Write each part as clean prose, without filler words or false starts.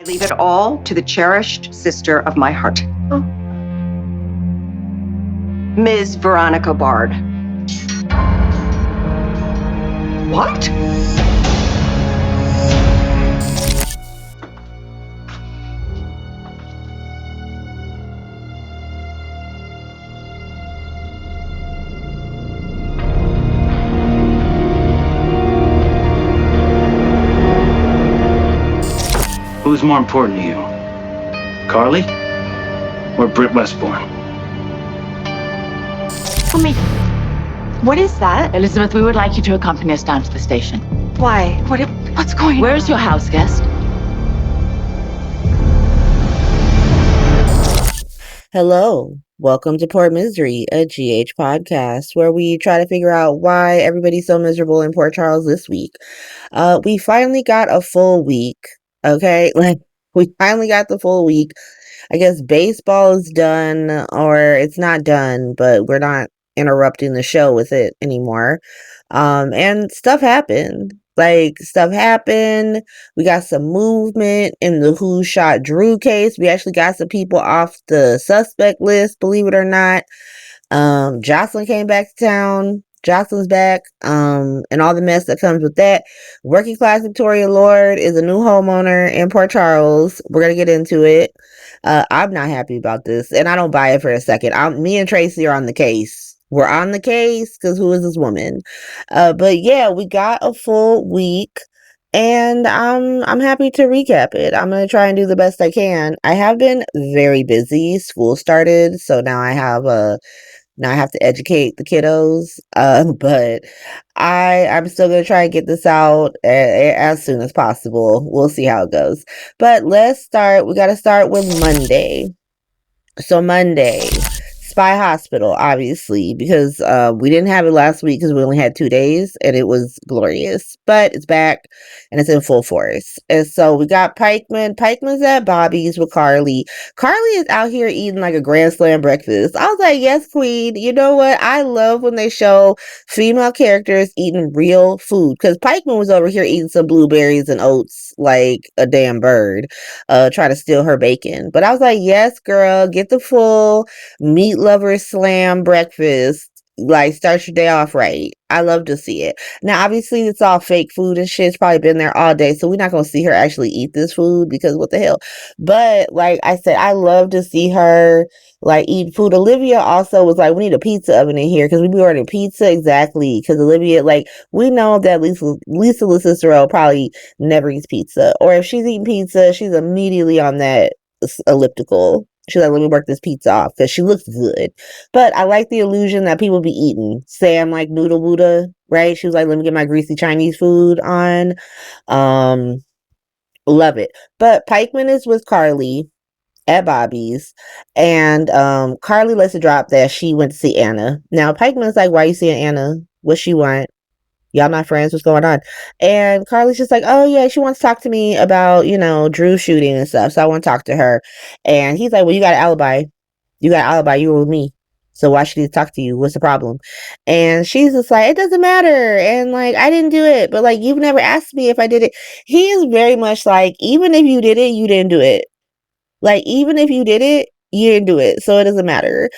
I leave it all to the cherished sister of my heart, Ms. Veronica Bard. What? Who's more important to you? Carly or Britt Westbourne? Mommy, what is that? Elizabeth, we would like you to accompany us down to the station. Why? What's going on? Where's your house guest? Hello, welcome to Port Misery, a GH podcast where we try to figure out why everybody's so miserable in Port Charles this week. We finally got a full week, okay? Like, we finally got the full week. I guess baseball is done, or it's not done, but we're not interrupting the show with it anymore. And stuff happened. Stuff happened. We got some movement in the Who Shot Drew case. We actually got some people off the suspect list, believe it or not. Jocelyn came back to town. Jocelyn's back, and all the mess that comes with that. Working class Victoria Lord is a new homeowner in Port Charles. We're gonna get into it. I'm not happy about this, and I don't buy it for a second. Me and Tracy are on the case. We're on the case because who is this woman? But yeah, we got a full week, and I'm happy to recap it. I'm gonna try and do the best I can. I have been very busy. School started, so now I have to educate the kiddos. But I'm still gonna try and get this out as soon as possible. We'll see how it goes. But let's start. We got to start with Monday. So Monday, Spy Hospital, obviously, because we didn't have it last week because we only had 2 days, and it was glorious. But it's back, and it's in full force. And so we got Pikeman. Pikeman's at Bobby's with Carly. Carly is out here eating like a Grand Slam breakfast. I was like, yes, queen. You know what? I love when they show female characters eating real food, because Pikeman was over here eating some blueberries and oats like a damn bird, trying to steal her bacon. But I was like, yes, girl, get the full meat lover slam breakfast. Like, start your day off right. I love to see it. Now, obviously, it's all fake food and shit. It's probably been there all day, so we're not gonna see her actually eat this food because what the hell. But like I said, I love to see her like eat food. Olivia also was like, we need a pizza oven in here because we be ordering pizza. Exactly, because Olivia, like, we know that Lisa Cicero probably never eats pizza, or if she's eating pizza, she's immediately on that elliptical. She's like, let me work this pizza off because she looks good. But I like the illusion that people be eating. Sam like Noodle Buddha, right? She was like, let me get my greasy Chinese food on. Love it. But Pikeman is with Carly at Bobby's, and Carly lets it drop that she went to see Anna. Now Pikeman's like, why you seeing Anna? What she want? Y'all not friends? What's going on? And Carly's just like, oh yeah, she wants to talk to me about, Drew shooting and stuff. So I want to talk to her. And he's like, well, you got an alibi. You got an alibi. You were with me. So why should he talk to you? What's the problem? And she's just like, it doesn't matter. And like, I didn't do it. But like, you've never asked me if I did it. He is very much like, even if you did it, you didn't do it. Like, even if you did it, you didn't do it, so it doesn't matter.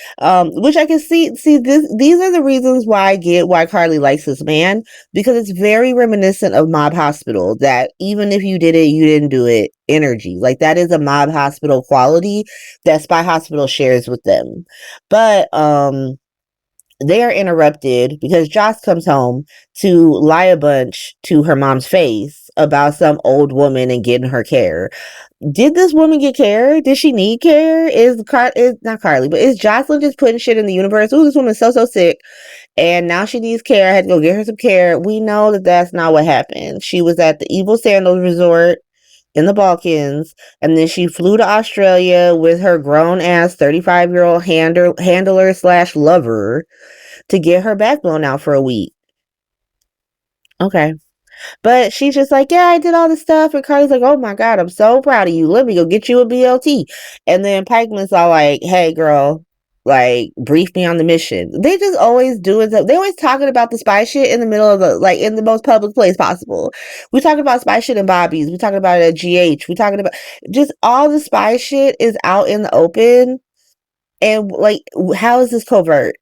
Which I can see these are the reasons why I get why Carly likes this man, because it's very reminiscent of Mob Hospital, that even if you did it, you didn't do it energy. Like, that is a Mob Hospital quality that Spy Hospital shares with them. But they are interrupted because Joss comes home to lie a bunch to her mom's face about some old woman and getting her care. Did this woman get care? Did she need care? Is not Carly, but is Jocelyn just putting shit in the universe? Oh, this woman's so sick, and now she needs care. I had to go get her some care. We know that that's not what happened. She was at the Evil Sandals Resort in the Balkans, and then she flew to Australia with her grown ass 35-year-old handler slash lover to get her back blown out for a week. Okay. But she's just like, yeah, I did all this stuff. And Carly's like, oh my God, I'm so proud of you. Let me go get you a BLT. And then Pikeman's all like, hey, girl, like brief me on the mission. They just always doing stuff. They always talking about the spy shit in the middle of the, like, in the most public place possible. We talking about spy shit in Bobby's. We talking about it at GH. We talking about just all the spy shit is out in the open. And like, how is this covert?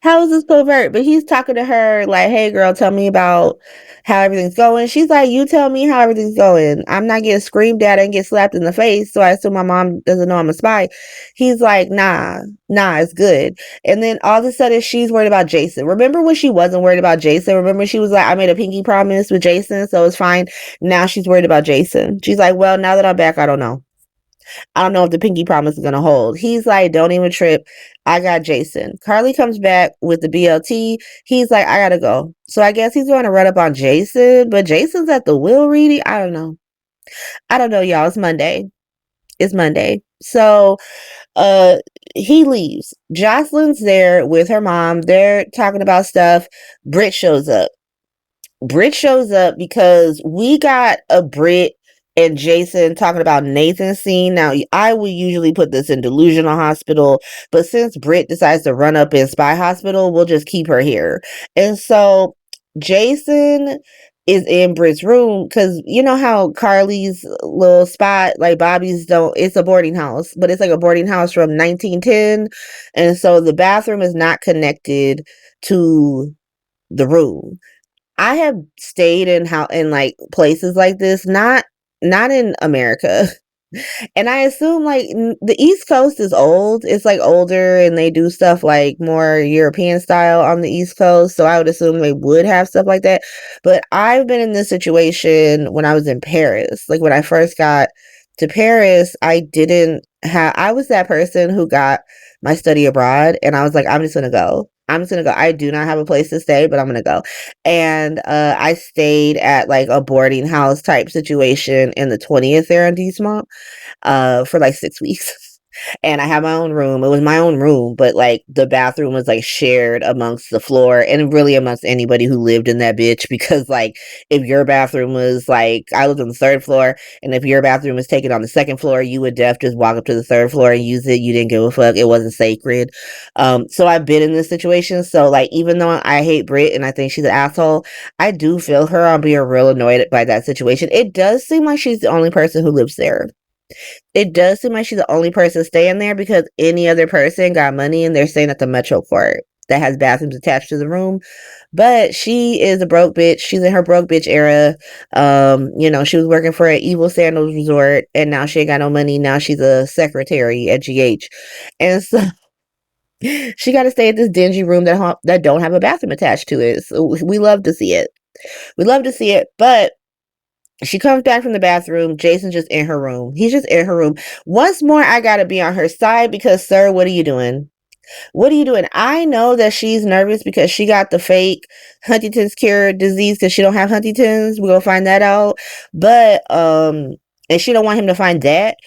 How is this covert? But he's talking to her like, hey girl, tell me about how everything's going. She's like, you tell me how everything's going. I'm not getting screamed at and get slapped in the face, so I assume my mom doesn't know I'm a spy. He's like, nah, it's good. And then all of a sudden she's worried about Jason. Remember when she wasn't worried about Jason? Remember she was like, I made a pinky promise with Jason, so it's fine. Now she's worried about Jason. She's like, well, now that I'm back, I don't know. I don't know if the pinky promise is gonna hold. He's like, don't even trip. I got Jason. Carly comes back with the BLT. He's like, I gotta go. So I guess he's going to run up on Jason, but Jason's at the will reading. I don't know, y'all. It's Monday. So he leaves. Jocelyn's there with her mom. They're talking about stuff. Britt shows up because we got a Britt and Jason talking about Nathan's scene. Now, I would usually put this in Delusional Hospital, but since Britt decides to run up in Spy Hospital, we'll just keep her here. And so Jason is in Britt's room because you know how Carly's little spot, like Bobby's, it's a boarding house, but it's like a boarding house from 1910. And so the bathroom is not connected to the room. I have stayed in like places like this, not in America. And I assume like the East Coast is old. It's like older and they do stuff like more European style on the East Coast. So I would assume they would have stuff like that. But I've been in this situation when I was in Paris. Like when I first got to Paris, I was that person who got my study abroad and I was like, I'm just gonna go. I do not have a place to stay, but I'm gonna go. And I stayed at like a boarding house type situation in the 20th arrondissement for like 6 weeks. And I had my own room. It was my own room, but like the bathroom was like shared amongst the floor and really amongst anybody who lived in that bitch. Because like if your bathroom was like, I lived on the 3rd floor, and if your bathroom was taken on the 2nd floor, you would just walk up to the 3rd floor and use it. You didn't give a fuck. It wasn't sacred. So I've been in this situation. So like even though I hate Britt and I think she's an asshole, I do feel her on being real annoyed by that situation. It does seem like she's the only person who lives there. It does seem like she's the only person staying there because any other person got money and they're staying at the Metro Court that has bathrooms attached to the room. But she is a broke bitch. She's in her broke bitch era. You know, she was working for an Evil Sandals resort and now she ain't got no money. Now she's a secretary at GH. And so she got to stay at this dingy room that don't have a bathroom attached to it. So we love to see it. But she comes back from the bathroom. Jason's just in her room. He's just in her room. Once more, I gotta be on her side because, sir, what are you doing? I know that she's nervous because she got the fake Huntington's cure disease because she don't have Huntington's. We're gonna find that out. But, and she don't want him to find that.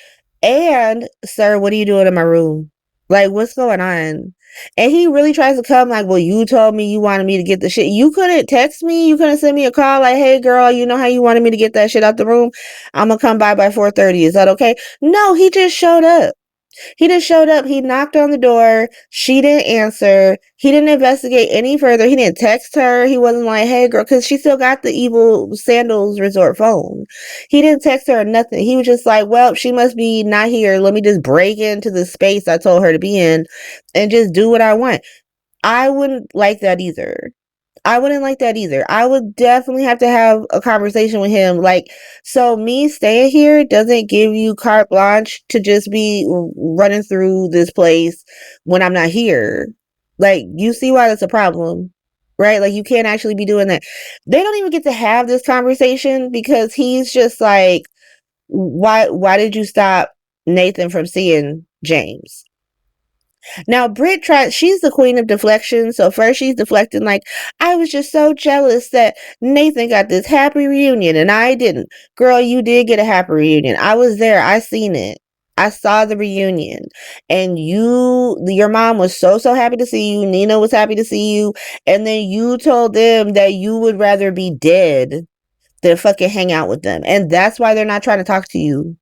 And, sir, what are you doing in my room? Like, what's going on? And he really tries to come like, well, you told me you wanted me to get the shit. You couldn't text me. You couldn't send me a call like, hey, girl, you know how you wanted me to get that shit out the room? I'm going to come by 4:30. Is that okay? No, he just showed up. He knocked on the door. She didn't answer. He didn't investigate any further. He didn't text her. He wasn't like, hey, girl, because she still got the Evil Sandals resort phone. He didn't text her or nothing. He was just like, well, she must be not here. Let me just break into the space I told her to be in and just do what I want. I wouldn't like that either. I would definitely have to have a conversation with him. Like, so me staying here doesn't give you carte blanche to just be running through this place when I'm not here. Like, you see why that's a problem, right? Like, you can't actually be doing that. They don't even get to have this conversation because he's just like, why did you stop Nathan from seeing James? Now, Britt she's the queen of deflection. So first she's deflecting like, I was just so jealous that Nathan got this happy reunion and I didn't. Girl, you did get a happy reunion. I was there. I seen it. I saw the reunion. And your mom was so happy to see you. Nina was happy to see you. And then you told them that you would rather be dead than fucking hang out with them. And that's why they're not trying to talk to you.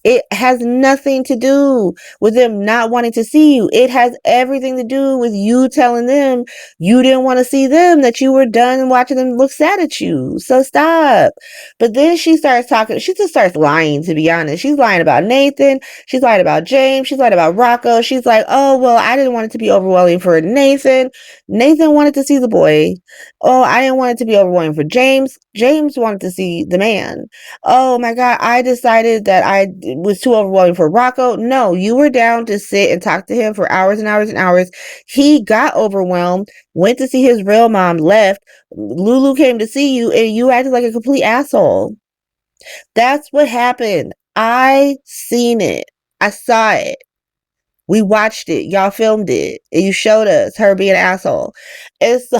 It has nothing to do with them not wanting to see you. It has everything to do with you telling them you didn't want to see them, that you were done watching them look sad at you. So stop. But then she starts talking. She just starts lying, to be honest. She's lying about Nathan. She's lying about James. She's lying about Rocco. She's like, oh, well, I didn't want it to be overwhelming for Nathan. Nathan wanted to see the boy. Oh, I didn't want it to be overwhelming for James. James wanted to see the man. Oh my God, I decided that it was too overwhelming for Rocco. No, you were down to sit and talk to him for hours and hours and hours. He got overwhelmed, went to see his real mom, left. Lulu came to see you, and you acted like a complete asshole. That's what happened. I seen it. I saw it. We watched it. Y'all filmed it. And you showed us her being an asshole. And so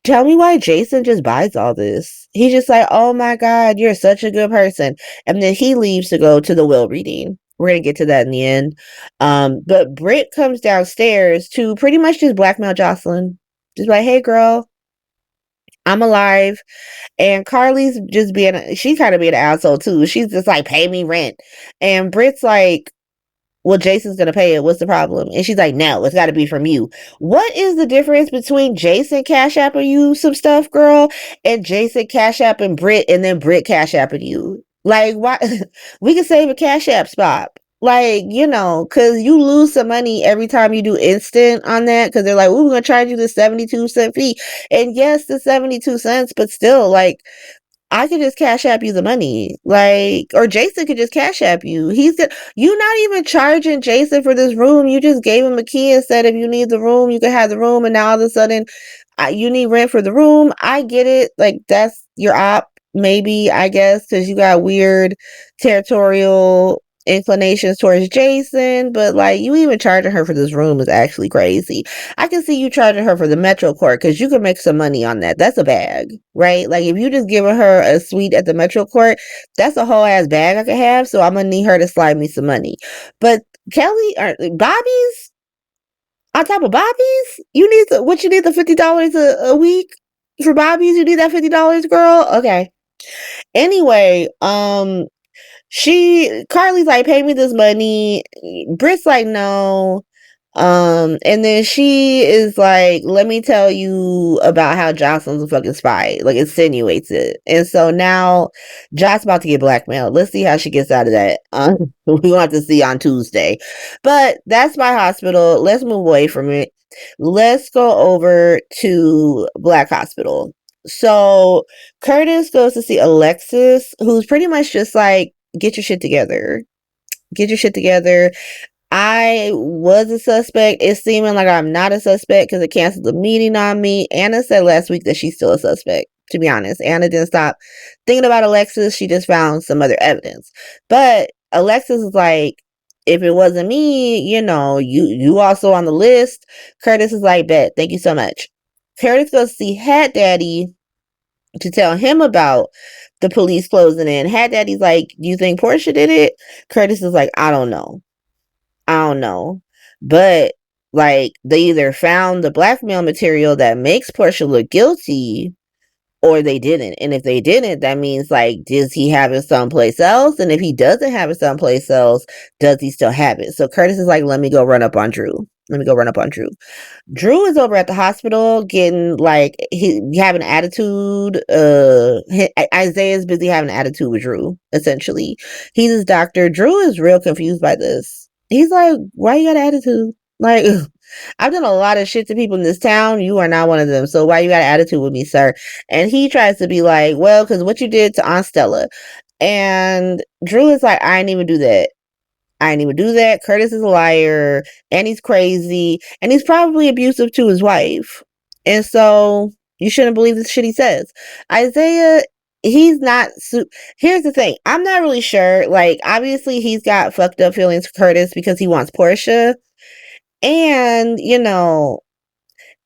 tell me why Jason just buys all this. He's just like, oh my God, you're such a good person. And then he leaves to go to the will reading. We're going to get to that in the end. But Britt comes downstairs to pretty much just blackmail Jocelyn. Just like, hey girl, I'm alive. And Carly's just she's kind of being an asshole too. She's just like, pay me rent. And Britt's like, well, Jason's gonna pay it. What's the problem? And she's like, no, it's got to be from you. What is the difference between Jason Cash Apping you some stuff, girl, and Jason Cash Apping Britt, and then Britt Cash Apping you? Like, why? We can save a Cash App spot. Like, because you lose some money every time you do instant on that, because they're like, we're going to charge you the 72-cent fee. And yes, the 72 cents, but still, like, I could just Cash App you the money, like, or Jason could just Cash App you. You're not even charging Jason for this room. You just gave him a key and said, if you need the room, you can have the room. And now all of a sudden, you need rent for the room. I get it. Like, that's your op, maybe, I guess, because you got weird territorial inclinations towards Jason, but like, you even charging her for this room is actually crazy. I can see you charging her for the Metro Court because you can make some money on that. That's a bag, right? Like, if you just giving her a suite at the Metro Court, that's a whole ass bag I could have. So I'm gonna need her to slide me some money. But Kelly, or Bobby's on top of Bobby's, you need the $50 a week for Bobby's. You need that $50, girl. Okay. Anyway, Carly's like, pay me this money. Britt's like, no. And then she is like, let me tell you about how Jocelyn's a fucking spy. Like, insinuates it. And so now Jocelyn's about to get blackmailed. Let's see how she gets out of that. We're gonna have to see on Tuesday. But that's my hospital. Let's move away from it. Let's go over to Black Hospital. So Curtis goes to see Alexis, who's pretty much just like, get your shit together. Get your shit together. I was a suspect. It's seeming like I'm not a suspect because it canceled the meeting on me. Anna said last week that she's still a suspect, to be honest. Anna didn't stop thinking about Alexis. She just found some other evidence. But Alexis is like, if it wasn't me, you also on the list. Curtis is like, bet. Thank you so much. Curtis goes to see Hat Daddy to tell him about the police closing in. Hat Daddy's like, do you think Portia did it? Curtis is like, I don't know. But like, they either found the blackmail material that makes Portia look guilty, or they didn't. And if they didn't, that means like, does he have it someplace else? And if he doesn't have it someplace else, does he still have it? So Curtis is like, let me go run up on Drew. Drew is over at the hospital getting like, he having an attitude. Isaiah's busy having an attitude with Drew, essentially. He's his doctor. Drew is real confused by this. He's like, why you got an attitude? Like, I've done a lot of shit to people in this town. You are not one of them. So why you got an attitude with me, sir? And he tries to be like, well, because what you did to Aunt Stella. And Drew is like, I didn't even do that. Curtis is a liar, and he's crazy, and he's probably abusive to his wife. And so you shouldn't believe the shit he says. Isaiah, he's not. Here's the thing. I'm not really sure. Like, obviously, he's got fucked up feelings for Curtis because he wants Portia. And,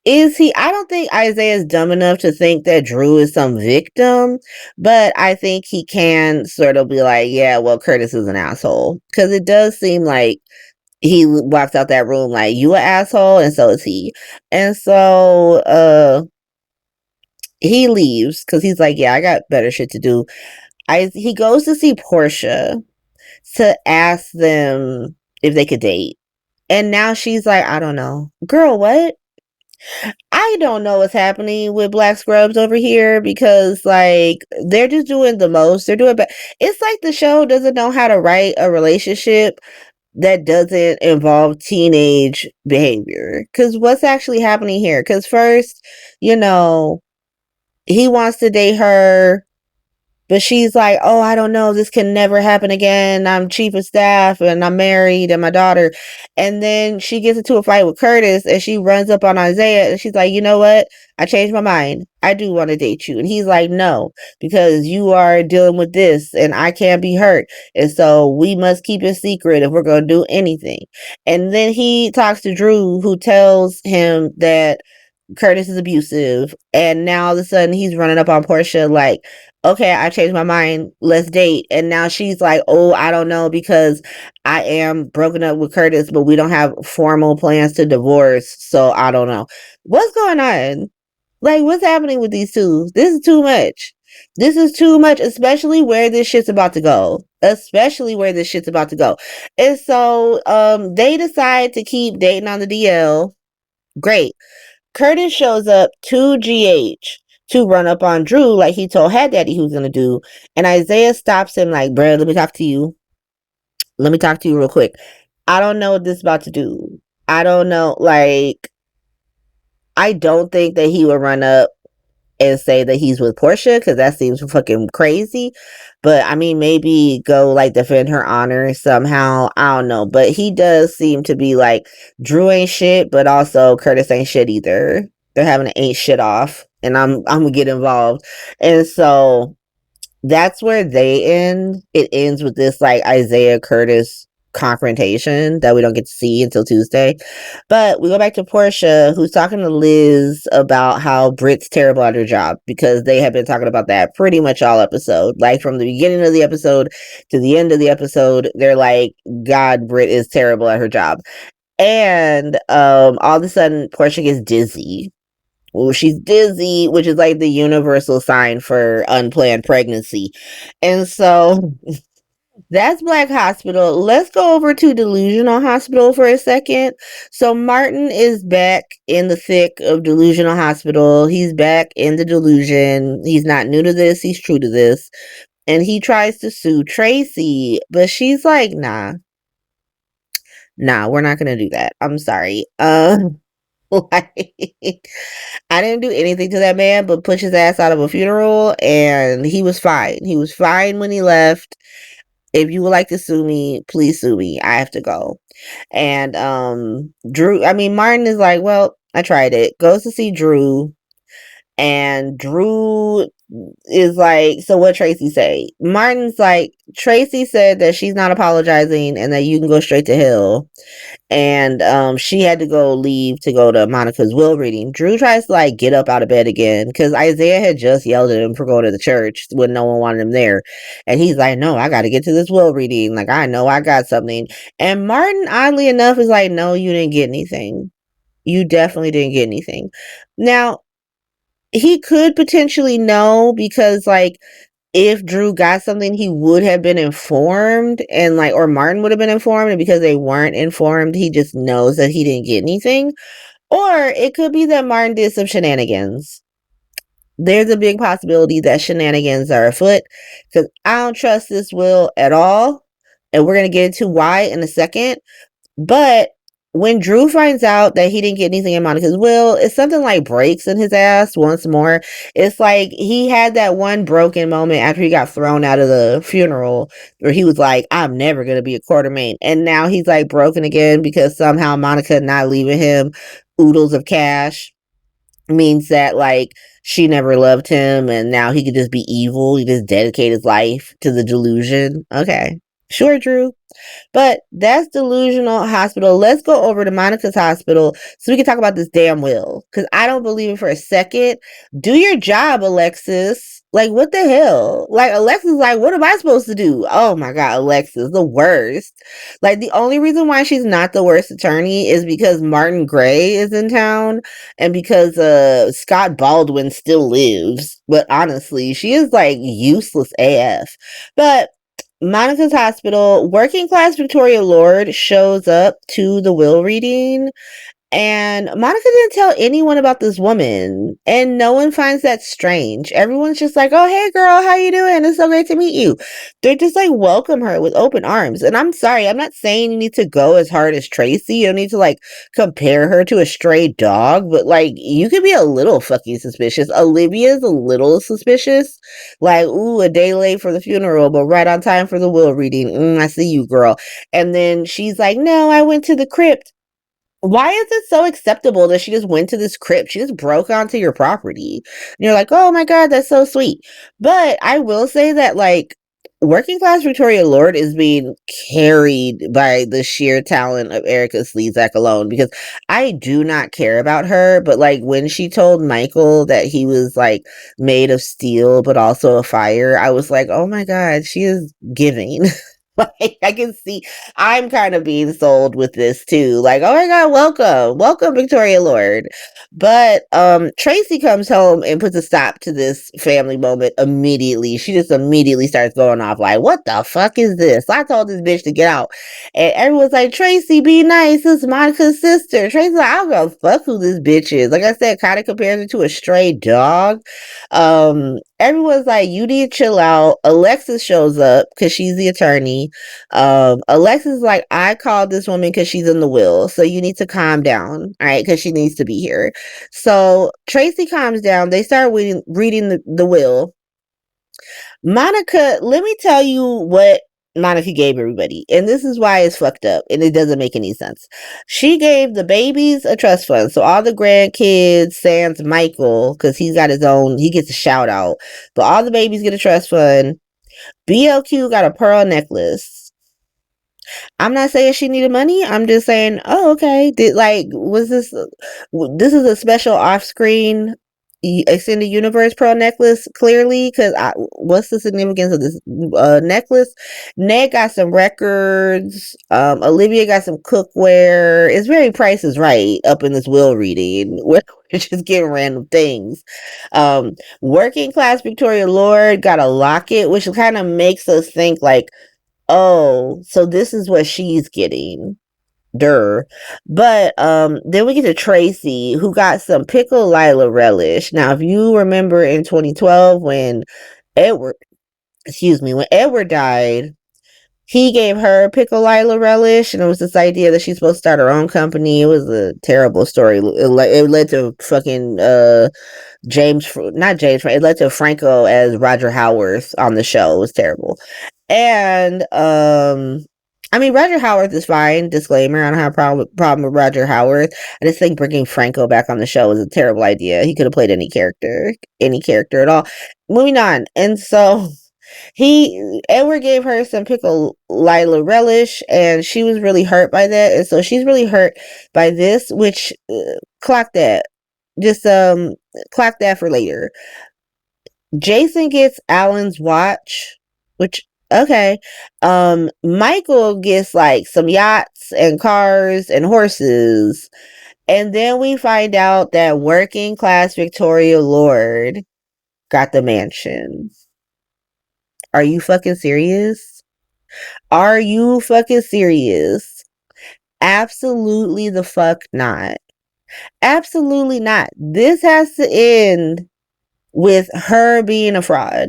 is he? I don't think Isaiah's dumb enough to think that Drew is some victim, but I think he can sort of be like, yeah, well, Curtis is an asshole. Because it does seem like he walks out that room like, you an asshole, and so is he. And so he leaves because he's like, yeah, I got better shit to do. he goes to see Portia to ask them if they could date. And now she's like, I don't know. Girl, what? I don't know what's happening with Black Scrubs over here because, like, they're just doing the most. They're doing it's like the show doesn't know how to write a relationship that doesn't involve teenage behavior. Because what's actually happening here? Because first, you know, he wants to date her. But she's like, oh, I don't know. This can never happen again. I'm chief of staff and I'm married and my daughter. And then she gets into a fight with Curtis and she runs up on Isaiah and she's like, you know what? I changed my mind. I do want to date you. And he's like, no, because you are dealing with this and I can't be hurt. And so we must keep it secret if we're going to do anything. And then he talks to Drew, who tells him that Curtis is abusive, and now all of a sudden he's running up on Portia like, okay, I changed my mind, let's date. And now she's like, oh, I don't know because I am broken up with Curtis, but we don't have formal plans to divorce, so I don't know. What's going on? Like, what's happening with these two? This is too much. This is too much, especially where this shit's about to go. Especially where this shit's about to go. And so they decide to keep dating on the DL. Great. Curtis shows up to GH to run up on Drew like he told Hat Daddy he was going to do. And Isaiah stops him like, bro, let me talk to you. Let me talk to you real quick. I don't know what this is about to do. I don't know. Like, I don't think that he would run up and say that he's with Portia because that seems fucking crazy. But I mean, maybe go like defend her honor somehow. I don't know. But he does seem to be like, Drew ain't shit, but also Curtis ain't shit either. They're having an ain't shit off, and I'm gonna get involved. And so that's where they end. It ends with this like Isaiah Curtis confrontation that we don't get to see until Tuesday. But we go back to Portia, who's talking to Liz about how Britt's terrible at her job, because they have been talking about that pretty much all episode. Like from the beginning of the episode to the end of the episode, they're like, God, Britt is terrible at her job. And all of a sudden Portia gets dizzy. Well, she's dizzy, which is like the universal sign for unplanned pregnancy. And so that's Black Hospital. Let's go over to Delusional Hospital for a second. So Martin is back in the thick of Delusional Hospital. He's back in the delusion. He's not new to this. He's true to this. And he tries to sue Tracy, but she's like, nah, we're not going to do that. I'm sorry. Like, I didn't do anything to that man but push his ass out of a funeral, and he was fine. He was fine when he left. If you would like to sue me, please sue me. I have to go. And Martin is like, well, I tried it. Goes to see Drew. And Drew is like, so what Tracy say? Martin's like, Tracy said that she's not apologizing and that you can go straight to hell. And she had to leave to go to Monica's will reading. Drew tries to like get up out of bed again because Isaiah had just yelled at him for going to the church when no one wanted him there. And he's like, no, I got to get to this will reading. Like, I know I got something. And Martin, oddly enough, is like, no, you didn't get anything. You definitely didn't get anything. Now, he could potentially know because like if Drew got something, he would have been informed, and like, or Martin would have been informed, and because they weren't informed, he just knows that he didn't get anything. Or it could be that Martin did some shenanigans. There's a big possibility that shenanigans are afoot because I don't trust this will at all, and we're gonna get into why in a second. But when Drew finds out that he didn't get anything in Monica's will, it's something like breaks in his ass once more. It's like he had that one broken moment after he got thrown out of the funeral where he was like, I'm never going to be a Quartermain. And now he's like broken again because somehow Monica not leaving him oodles of cash means that like she never loved him and now he could just be evil. He just dedicate his life to the delusion. Okay. Sure, Drew. But that's Delusional Hospital. Let's go over to Monica's hospital so we can talk about this damn will. Because I don't believe it for a second. Do your job, Alexis. Like, what the hell? Like, Alexa's like, what am I supposed to do? Oh my God, Alexa's the worst. Like, the only reason why she's not the worst attorney is because Martin Gray is in town and because Scott Baldwin still lives. But honestly, she is like useless AF. But Monica's hospital, working class Victoria Lord shows up to the will reading, and Monica didn't tell anyone about this woman, and no one finds that strange. Everyone's just like, "Oh, hey girl, how you doing? It's so great to meet you." They just like welcome her with open arms. And I'm sorry, I'm not saying you need to go as hard as Tracy. You don't need to like compare her to a stray dog, but like you could be a little fucking suspicious. Olivia's a little suspicious. Like, ooh, a day late for the funeral, but right on time for the will reading. I see you, girl. And then she's like, "No, I went to the crypt." Why is it so acceptable that she just went to this crypt? She just broke onto your property. And you're like, oh my God, that's so sweet. But I will say that, like, working class Victoria Lord is being carried by the sheer talent of Erica Slezak alone, because I do not care about her. But, like, when she told Michael that he was, like, made of steel, but also a fire, I was like, oh my God, she is giving. Like, I can see I'm kind of being sold with this too. Like, oh my God, welcome, Victoria Lord. But Tracy comes home and puts a stop to this family moment immediately. She just immediately starts going off like, what the fuck is this? I told this bitch to get out. And everyone's like, Tracy, be nice. This is Monica's sister. Tracy's like, I don't give a fuck who this bitch is. Like I said, kind of compares it to a stray dog. Everyone's like, you need to chill out. Alexis shows up because she's the attorney. Alexis is like, I called this woman because she's in the will, so you need to calm down, all right? Because she needs to be here. So Tracy calms down. They start reading the will. Monica, let me tell you what Monica gave everybody, and this is why it's fucked up and it doesn't make any sense. She gave the babies a trust fund, so all the grandkids, sans Michael, because he's got his own, he gets a shout out, but all the babies get a trust fund. BLQ got a pearl necklace. I'm not saying she needed money. I'm just saying, oh, okay. Was this is a special off-screen extended universe pearl necklace, clearly, because what's the significance of this necklace? Ned got some records. Olivia got some cookware. It's very Price is Right up in this will reading. We're just getting random things. Working class Victoria Lord got a locket, which kind of makes us think like, oh, so this is what she's getting. But then we get to Tracy, who got some pickle Lila relish. Now, if you remember in 2012 when Edward died, he gave her pickle Lila relish, and it was this idea that she's supposed to start her own company. It was a terrible story. It led to fucking it led to Franco as Roger Howarth on the show. It was terrible. And I mean, Roger Howarth is fine. Disclaimer, I don't have a problem with Roger Howarth. I just think bringing Franco back on the show was a terrible idea. He could have played any character at all. Moving on. And so Edward gave her some pickle Lila relish, and she was really hurt by that. And so she's really hurt by this, which clock that. Just clock that for later. Jason gets Alan's watch, which okay. Michael gets like some yachts and cars and horses. And then we find out that working class Victoria Lord got the mansion. Are you fucking serious? Are you fucking serious? Absolutely the fuck not. Absolutely not. This has to end with her being a fraud.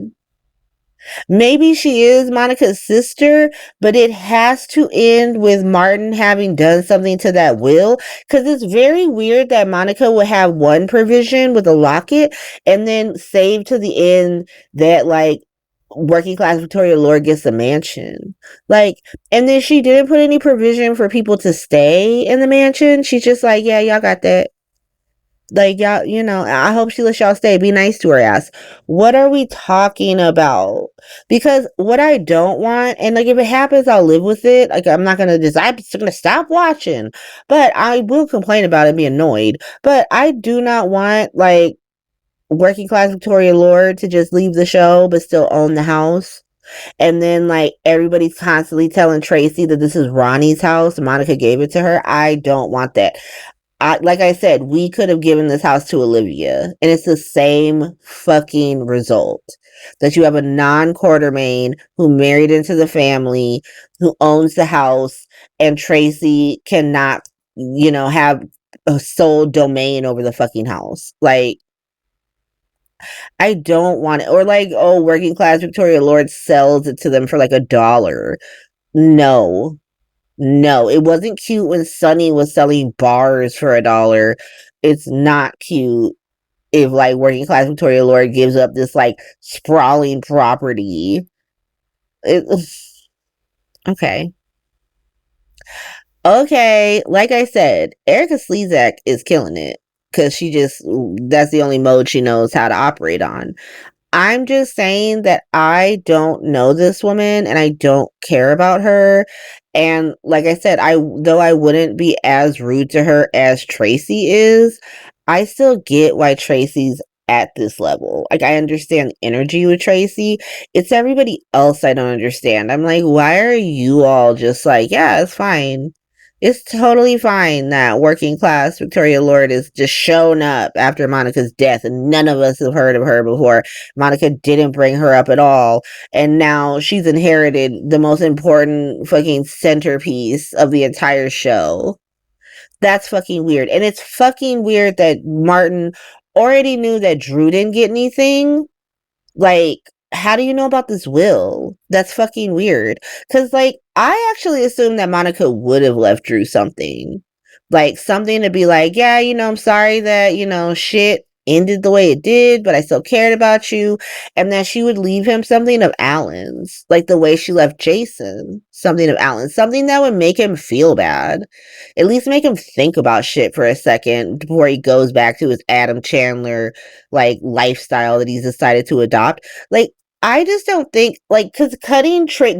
Maybe she is Monica's sister, but it has to end with Martin having done something to that will, because it's very weird that Monica would have one provision with a locket and then save to the end that like working class Victoria Lord gets the mansion. Like, and then she didn't put any provision for people to stay in the mansion. She's just like, yeah, y'all got that. Like, y'all, I hope she lets y'all stay. Be nice to her ass. What are we talking about? Because what I don't want, and like if it happens, I'll live with it. Like, I'm just gonna stop watching. But I will complain about it and be annoyed. But I do not want, like, working class Victoria Lord to just leave the show but still own the house. And then like everybody's constantly telling Tracy that this is Ronnie's house. Monica gave it to her. I don't want that. Like I said, we could have given this house to Olivia, and it's the same fucking result. That you have a non-Quartermain who married into the family, who owns the house, and Tracy cannot, have a sole domain over the fucking house. Like, I don't want it. Or like, oh, working class Victoria Lord sells it to them for like $1. No. No, it wasn't cute when Sunny was selling bars for $1. It's not cute if like working class Victoria Lord gives up this like sprawling property. Okay. Okay, like I said, Erica Slezak is killing it because that's the only mode she knows how to operate on. I'm just saying that I don't know this woman and I don't care about her. And like I said, though I wouldn't be as rude to her as Tracy is, I still get why Tracy's at this level. Like, I understand energy with Tracy. It's everybody else I don't understand. I'm like, why are you all just like, yeah, it's fine. It's totally fine that working class Victoria Lord is just shown up after Monica's death and none of us have heard of her before. Monica didn't bring her up at all. And now she's inherited the most important fucking centerpiece of the entire show. That's fucking weird. And it's fucking weird that Martin already knew that Drew didn't get anything. Like, how do you know about this will? That's fucking weird. Because, like, I actually assumed that Monica would have left Drew something. Like, something to be like, yeah, I'm sorry that, shit ended the way it did, but I still cared about you. And that she would leave him something of Alan's. Like, the way she left Jason. Something of Alan's. Something that would make him feel bad. At least make him think about shit for a second before he goes back to his Adam Chandler, like, lifestyle that he's decided to adopt. Like, I just don't think, like, because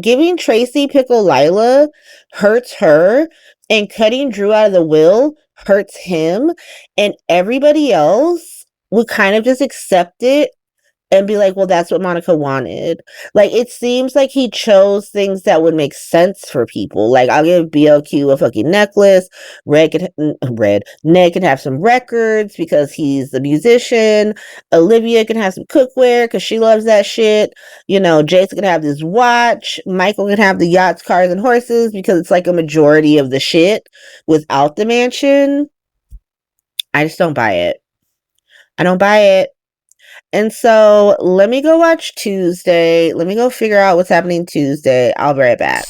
giving Tracy Pickle Lila hurts her, and cutting Drew out of the will hurts him, and everybody else would kind of just accept it and be like, well, that's what Monica wanted. Like, it seems like he chose things that would make sense for people. Like, I'll give BLQ a fucking necklace. Ned can have some records because he's the musician. Olivia can have some cookware because she loves that shit. Jason can have this watch. Michael can have the yachts, cars, and horses because it's like a majority of the shit without the mansion. I just don't buy it. I don't buy it. And so let me go watch Tuesday. Let me go figure out what's happening Tuesday. I'll be right back.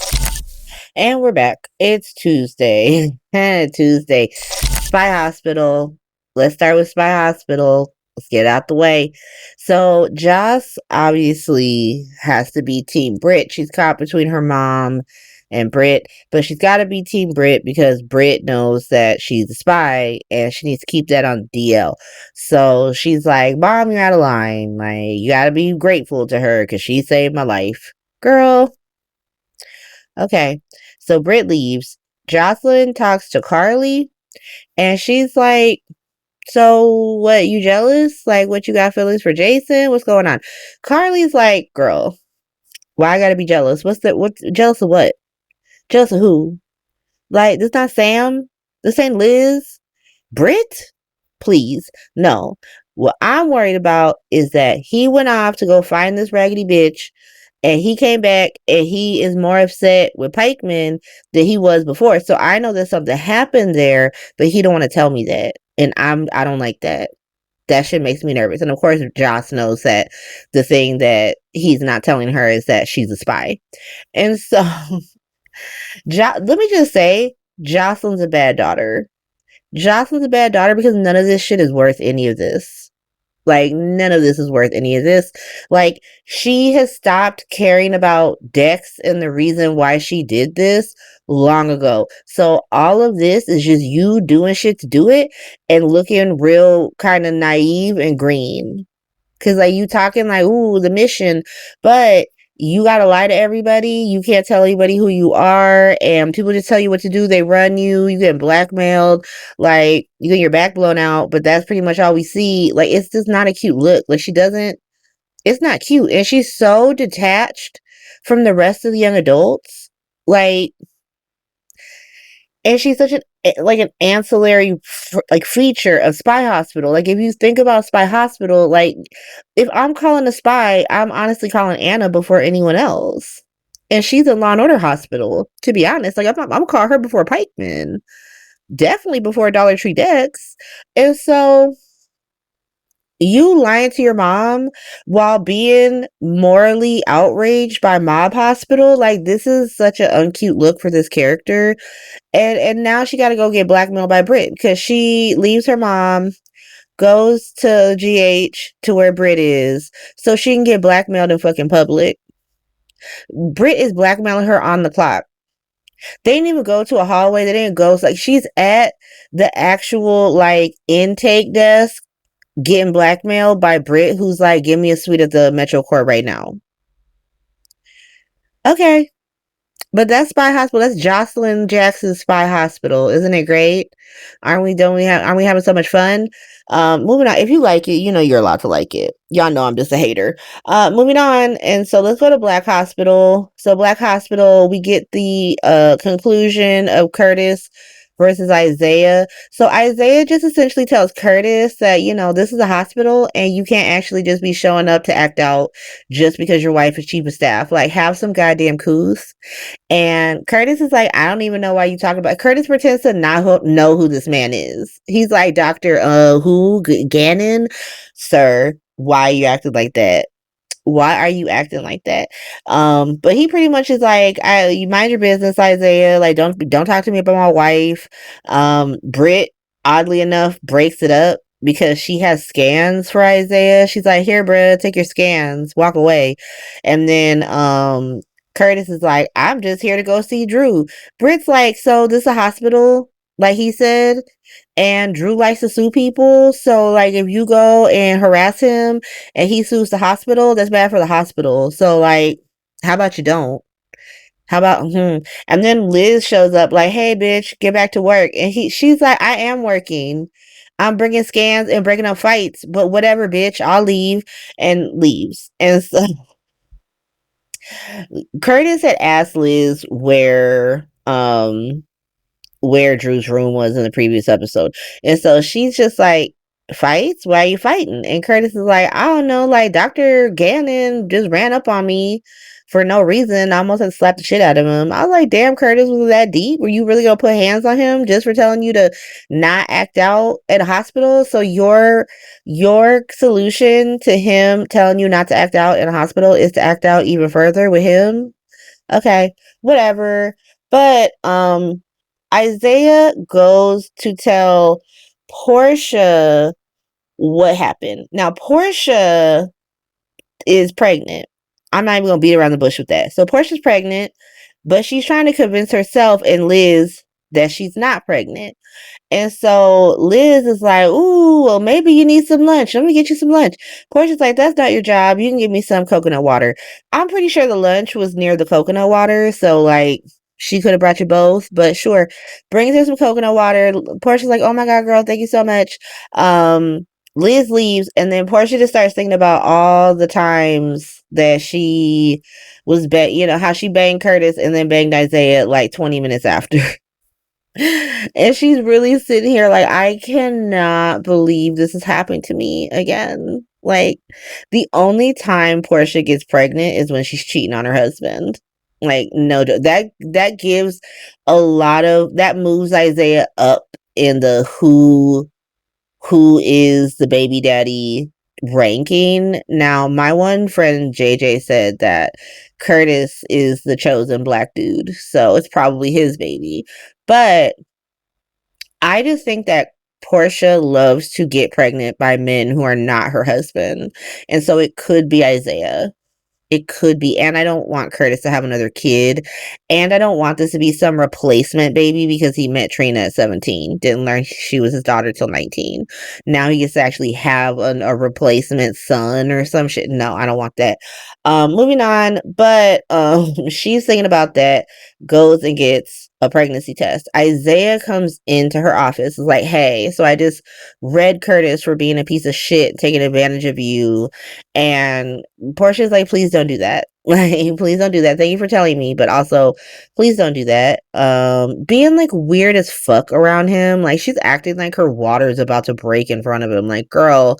And we're back. It's Tuesday. Tuesday. Spy Hospital. Let's start with Spy Hospital. Let's get out the way. So Joss obviously has to be Team Britt. She's caught between her mom and Britt, but she's got to be Team Britt because Britt knows that she's a spy and she needs to keep that on DL. So she's like, Mom, you're out of line. Like, you got to be grateful to her because she saved my life. Girl. Okay. So Britt leaves. Jocelyn talks to Carly and she's like, so what, you jealous? Like, what, you got feelings for Jason? What's going on? Carly's like, girl, why I gotta be jealous? What's jealous of what? Jealous of who? Like, this not Sam? This ain't Liz? Britt? Please. No. What I'm worried about is that he went off to go find this raggedy bitch and he came back and he is more upset with Pikeman than he was before. So I know that something happened there, but he don't want to tell me that. And I don't like that. That shit makes me nervous. And of course, Joss knows that the thing that he's not telling her is that she's a spy. And so let me just say, Jocelyn's a bad daughter. Jocelyn's a bad daughter because none of this shit is worth any of this. Like, none of this is worth any of this. Like, she has stopped caring about Dex and the reason why she did this long ago. So all of this is just you doing shit to do it and looking real kind of naive and green. Because, like, you talking like, ooh, the mission, but you gotta lie to everybody. You can't tell anybody who you are, and people just tell you what to do. They run you. You get blackmailed. Like, you get your back blown out. But that's pretty much all we see. Like, it's just not a cute look. Like, she doesn't. It's not cute, and she's so detached from the rest of the young adults. Like, and she's such an ancillary feature of Spy Hospital. Like, if you think about Spy Hospital, like, if I'm calling a spy, I'm honestly calling Anna before anyone else. And she's in Law and Order Hospital, to be honest. Like, I'm calling her before Pikeman, definitely before Dollar Tree Dex. And so you lying to your mom while being morally outraged by Mob Hospital, like, this is such an uncute look for this character. And now she got to go get blackmailed by Britt because she leaves her mom, goes to GH to where Britt is, so she can get blackmailed in fucking public. Britt is blackmailing her on the clock. They didn't even go to a hallway. They didn't go. Like, she's at the actual, like, intake desk getting blackmailed by Britt, who's like, give me a suite at the Metro Court right now. Okay. But that's Spy Hospital. That's Jocelyn Jackson's Spy Hospital. Isn't it great? Aren't we having so much fun? Moving on. If you like it, you know you're allowed to like it. Y'all know I'm just a hater. Moving on. And so let's go to Black Hospital. So Black Hospital, we get the conclusion of Curtis versus Isaiah. So Isaiah just essentially tells Curtis that, you know, this is a hospital and you can't actually just be showing up to act out just because your wife is chief of staff. Like, have some goddamn couth. And Curtis is like, I don't even know why you talking about. Curtis pretends to not know who this man is. He's like, Dr. Who? Gannon? Sir, why are you acting like that? Why are you acting like that? But he pretty much is like, you mind your business, Isaiah. Like, don't talk to me about my wife. Britt, oddly enough, breaks it up because she has scans for Isaiah. She's like, here, bruh, take your scans, walk away. And then Curtis is like, I'm just here to go see Drew. Britt's like, so this is a hospital, like he said, and Drew likes to sue people. So, like, if you go and harass him and he sues the hospital, that's bad for the hospital. So, like, how about you don't? How about, And then Liz shows up like, hey, bitch, get back to work. And she's like, I am working. I'm bringing scans and breaking up fights, but whatever, bitch, I'll leave, and leaves. And so Curtis had asked Liz where Drew's room was in the previous episode. And so she's just like, fights? Why are you fighting? And Curtis is like, I don't know, like, Dr. Gannon just ran up on me for no reason. I almost had slapped the shit out of him. I was like, damn, Curtis, was that deep? Were you really gonna put hands on him just for telling you to not act out at a hospital? So your solution to him telling you not to act out in a hospital is to act out even further with him? Okay, whatever. But Isaiah goes to tell Portia what happened. Now, Portia is pregnant. I'm not even going to beat around the bush with that. So, Portia's pregnant, but she's trying to convince herself and Liz that she's not pregnant. And so Liz is like, ooh, well, maybe you need some lunch. Let me get you some lunch. Portia's like, that's not your job. You can give me some coconut water. I'm pretty sure the lunch was near the coconut water. So, like, she could have brought you both, but sure. Brings her some coconut water. Portia's like, oh my God, girl, thank you so much. Liz leaves, and then Portia just starts thinking about all the times that she was, how she banged Curtis and then banged Isaiah like 20 minutes after. And she's really sitting here like, I cannot believe this is happening to me again. Like, the only time Portia gets pregnant is when she's cheating on her husband. Like, no, that gives a lot of, that moves Isaiah up in the who is the baby daddy ranking. Now, my one friend JJ said that Curtis is the chosen black dude, so it's probably his baby. But I just think that Portia loves to get pregnant by men who are not her husband. And so it could be Isaiah. it could be. And I don't want Curtis to have another kid. And I don't want this to be some replacement baby because he met Trina at 17. Didn't learn she was his daughter till 19. Now he gets to actually have a replacement son or some shit. No, I don't want that. Moving on. But she's thinking about that, goes and gets a pregnancy test. Isaiah comes into her office, is like, hey, so I just read Curtis for being a piece of shit, taking advantage of you. And Portia's like, please don't do that. Like, please don't do that. Thank you for telling me, but also please don't do that. Being like weird as fuck around him. Like, she's acting like her water is about to break in front of him. Like, girl,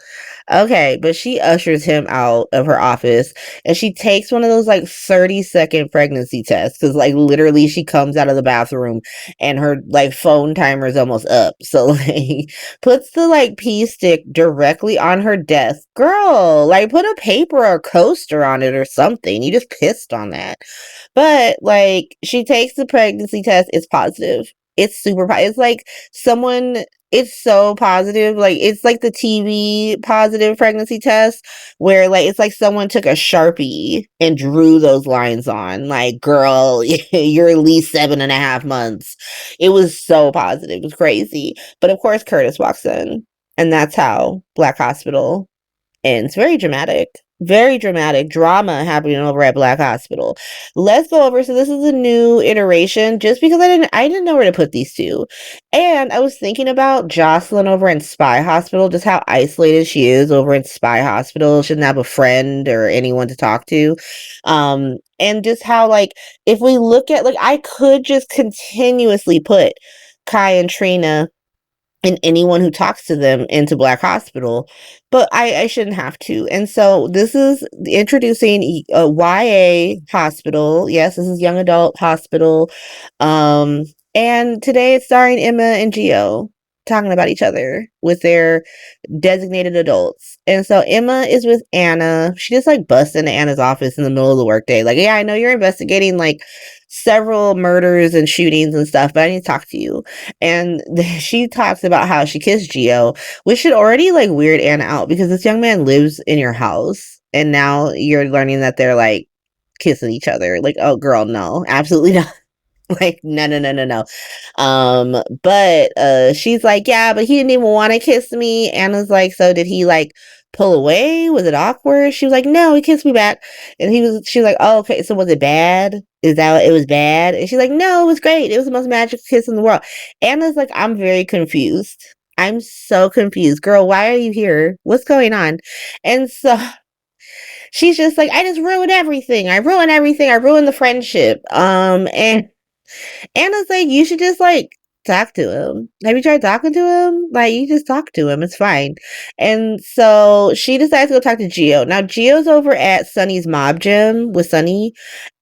okay. But she ushers him out of her office and she takes one of those like 30-second pregnancy tests. Cause like literally she comes out of the bathroom and her like phone timer is almost up. So like puts the like pee stick directly on her desk. Girl, like put a paper or coaster on it or something. You just pissed on that. But like she takes the pregnancy test, it's positive. It's super it's like someone, it's so positive. Like it's like the TV positive pregnancy test where like it's like someone took a Sharpie and drew those lines on. Like, girl, you're at least 7.5 months. It was so positive. It was crazy. But of course Curtis walks in. And that's how Black Hospital ends. Very dramatic. Very dramatic drama happening over at Black Hospital. Let's go over. So this is a new iteration just because I didn't know where to put these two. And I was thinking about Jocelyn over in Spy Hospital, just how isolated she is over in Spy Hospital. She doesn't have a friend or anyone to talk to. And just how like if we look at like I could just continuously put Kai and Trina and anyone who talks to them into Black Hospital, but I shouldn't have to. And so this is introducing a YA hospital. Yes, this is young adult hospital. And today it's starring Emma and Gio talking about each other with their designated adults. And so Emma is with Anna. She just like busts into Anna's office in the middle of the workday. Like, yeah, I know you're investigating like several murders and shootings and stuff, but I need to talk to you. And she talks about how she kissed Gio, which should already like weird Anna out because this young man lives in your house and now you're learning that they're like kissing each other. Like, oh girl, no, absolutely not. Like, no. But she's like, yeah, but he didn't even want to kiss me. Anna's like, so did he like pull away? Was it awkward? She was like, no, he kissed me back. And she's like, oh, okay, so was it bad? Is that what it was bad? And she's like, no, it was great. It was the most magical kiss in the world. Anna's like, I'm very confused. I'm so confused. Girl, why are you here? What's going on? And so she's just like, I just ruined everything. I ruined everything. I ruined the friendship. And Anna's like, you should just like talk to him. Have you tried talking to him? Like, you just talk to him. It's fine. And so she decides to go talk to Gio. Now, Gio's over at Sunny's mob gym with Sunny,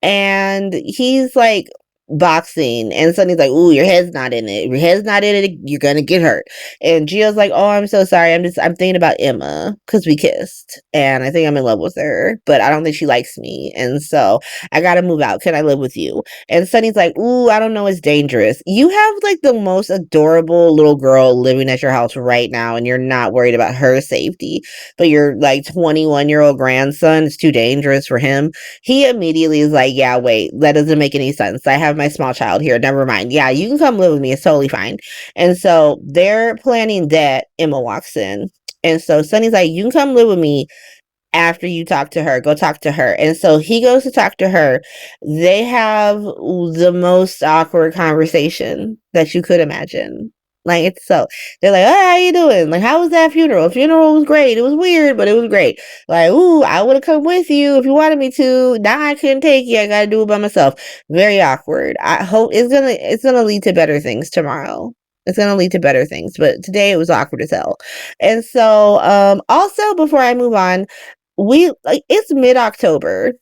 and he's like boxing, and Sunny's like, ooh, your head's not in it. Your head's not in it. You're gonna get hurt. And Gio's like, oh, I'm so sorry. I'm thinking about Emma because we kissed, and I think I'm in love with her, but I don't think she likes me, and so I gotta move out. Can I live with you? And Sunny's like, ooh, I don't know. It's dangerous. You have like the most adorable little girl living at your house right now, and you're not worried about her safety, but your like 21-year-old grandson is too dangerous for him. He immediately is like, yeah, wait, that doesn't make any sense. I have my small child here. Never mind. Yeah, you can come live with me. It's totally fine. And so they're planning that. Emma walks in. And so Sunny's like, you can come live with me after you talk to her. Go talk to her. And so he goes to talk to her. They have the most awkward conversation that you could imagine. Like, it's so, they're like, oh, how you doing? Like, how was that funeral? The funeral was great. It was weird, but it was great. Like, ooh, I would have come with you if you wanted me to. Now I couldn't take you. I gotta do it by myself. Very awkward. I hope it's gonna lead to better things tomorrow. It's gonna lead to better things, but today it was awkward as hell. And so, also before I move on, it's mid-October.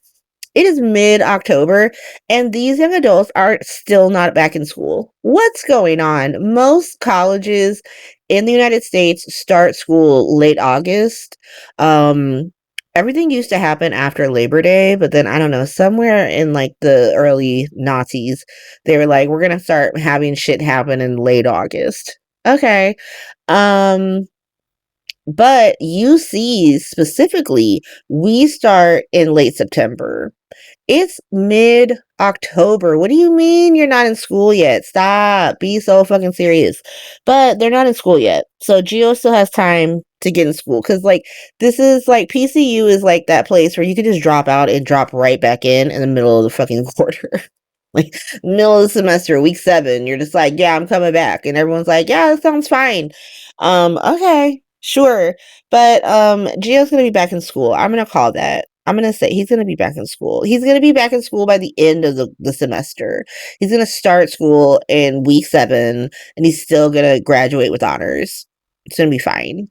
It is mid-October, and these young adults are still not back in school. What's going on? Most colleges in the United States start school late August. Everything used to happen after Labor Day, but then I don't know, somewhere in like the early Nazis, they were like, we're gonna start having shit happen in late August. Okay. But UCs specifically, we start in late September. It's mid-October. What do you mean you're not in school yet? Stop. Be so fucking serious. But they're not in school yet. So Geo still has time to get in school. Cause like this is like PCU is like that place where you could just drop out and drop right back in the middle of the fucking quarter. Like middle of the semester, week 7, you're just like, yeah, I'm coming back. And everyone's like, yeah, that sounds fine. Okay, sure. But Gio's gonna be back in school. I'm gonna call that. I'm gonna say he's gonna be back in school. He's gonna be back in school by the end of the semester. He's gonna start school in week 7 and he's still gonna graduate with honors. It's gonna be fine.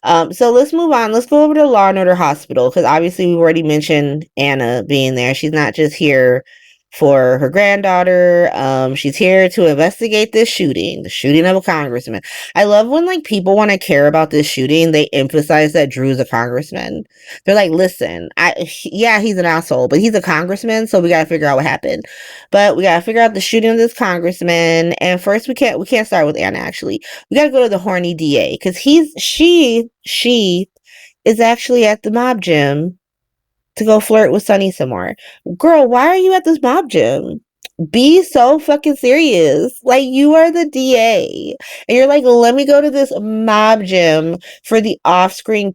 So let's move on. Let's go over to Law and Order Hospital because obviously we've already mentioned Anna being there. She's not just here for her granddaughter. She's here to investigate this shooting, the shooting of a congressman. I love when like people want to care about this shooting, they emphasize that Drew's a congressman. They're like, listen, yeah, he's an asshole, but he's a congressman, so we gotta figure out what happened. But we gotta figure out the shooting of this congressman. And first we can't start with Anna, actually. We gotta go to the horny DA because she is actually at the mob gym to go flirt with Sunny some more. Girl, why are you at this mob gym? Be so fucking serious. Like, you are the DA. And you're like, let me go to this mob gym for the off-screen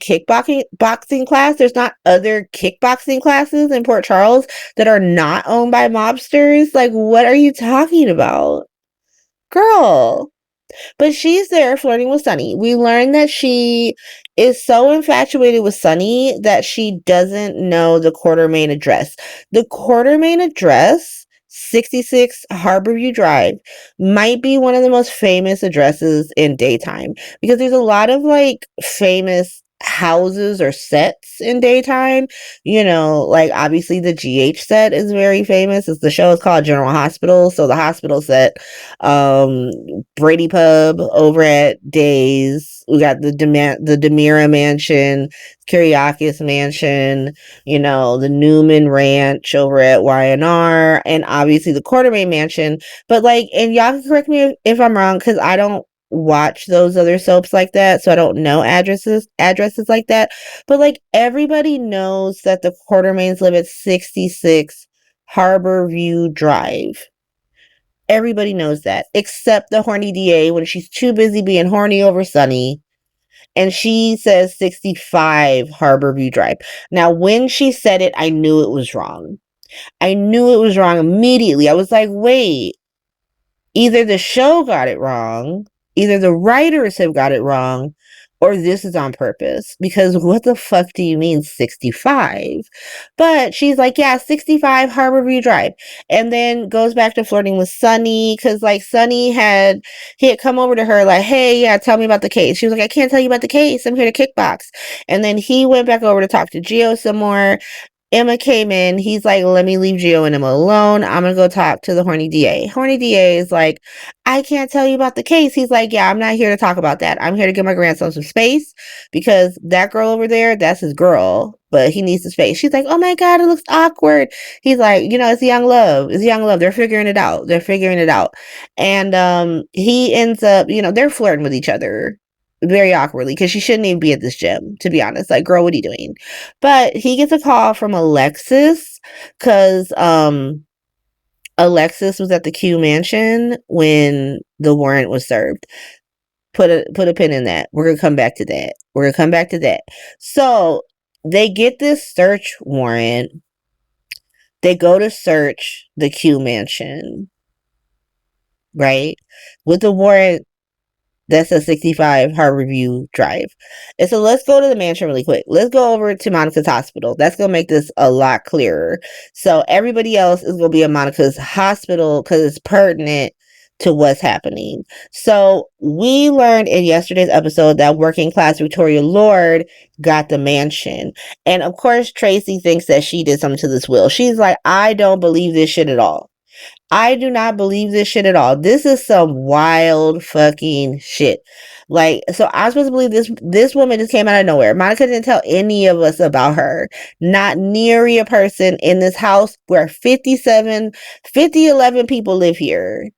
boxing class. There's not other kickboxing classes in Port Charles that are not owned by mobsters. Like, what are you talking about? Girl. But she's there flirting with Sunny. We learned that she is so infatuated with Sunny that she doesn't know the Quartermain address. The Quartermain address, 66 Harborview Drive, might be one of the most famous addresses in daytime because there's a lot of like famous houses or sets in daytime. You know, like obviously the GH set is very famous. The show is called General Hospital, so the hospital set, Brady Pub over at Days. We got the Demira Mansion, Kyriakis Mansion, you know, the Newman Ranch over at YNR, and obviously the Quartermain Mansion. But like, and y'all can correct me if I'm wrong, because I don't watch those other soaps like that, so I don't know addresses like that. But like, everybody knows that the Quartermains live at 66 Harborview Drive. Everybody knows that, except the horny DA when she's too busy being horny over Sunny. And she says 65 Harborview Drive. Now, when she said it, I knew it was wrong. I knew it was wrong immediately. I was like, wait, either the show got it wrong, either the writers have got it wrong, or this is on purpose, because what the fuck do you mean 65? But she's like, yeah, 65 Harborview Drive, and then goes back to flirting with Sunny, because like Sunny had come over to her like, hey, yeah, tell me about the case. She was like, I can't tell you about the case, I'm here to kickbox. And then he went back over to talk to Gio some more. Emma came in. He's like, let me leave Gio and Emma alone. I'm going to go talk to the horny DA. Horny DA is like, I can't tell you about the case. He's like, yeah, I'm not here to talk about that. I'm here to give my grandson some space because that girl over there, that's his girl, but he needs the space. She's like, oh my God, it looks awkward. He's like, you know, it's young love. It's young love. They're figuring it out. And he ends up, you know, they're flirting with each other very awkwardly because she shouldn't even be at this gym, to be honest. Like, girl, what are you doing? But he gets a call from Alexis because Alexis was at the Q Mansion when the warrant was served. Put a pin in that. We're gonna come back to that. So they get this search warrant. They go to search the Q Mansion, right? With the warrant that's a 65 Harborview Drive. And so let's go to the mansion really quick. Let's go over to Monica's hospital. That's going to make this a lot clearer. So everybody else is going to be at Monica's hospital because it's pertinent to what's happening. So we learned in yesterday's episode that working class Victoria Lord got the mansion. And of course, Tracy thinks that she did something to this will. She's like, I don't believe this shit at all. I do not believe this shit at all. This is some wild fucking shit. Like, so I was supposed to believe this woman just came out of nowhere. Monica didn't tell any of us about her. Not nary a person in this house where 11 people live here.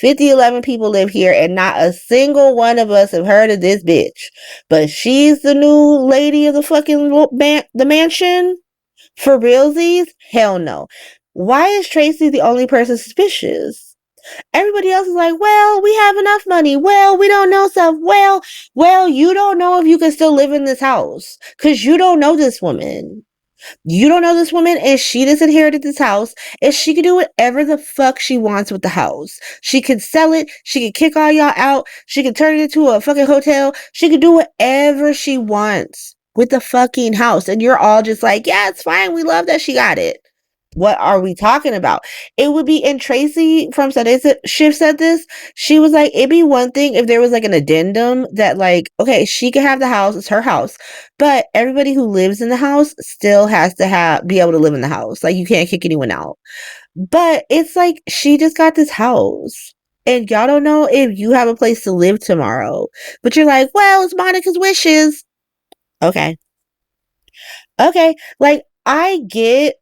11 people live here, and not a single one of us have heard of this bitch. But she's the new lady of the fucking the mansion? For realsies? Hell no. Why is Tracy the only person suspicious? Everybody else is like, well, we have enough money. Well, we don't know stuff. Well, you don't know if you can still live in this house because you don't know this woman. You don't know this woman, and she just inherited this house, and she can do whatever the fuck she wants with the house. She could sell it. She could kick all y'all out. She could turn it into a fucking hotel. She could do whatever she wants with the fucking house. And you're all just like, yeah, it's fine. We love that she got it. What are we talking about? It would be, and Tracy from Sunday's Shift said this. She was like, it'd be one thing if there was like an addendum that like, okay, she could have the house, it's her house, but everybody who lives in the house still has to be able to live in the house. Like, you can't kick anyone out. But it's like, she just got this house, and y'all don't know if you have a place to live tomorrow. But you're like, well, it's Monica's wishes. Okay. Like, I get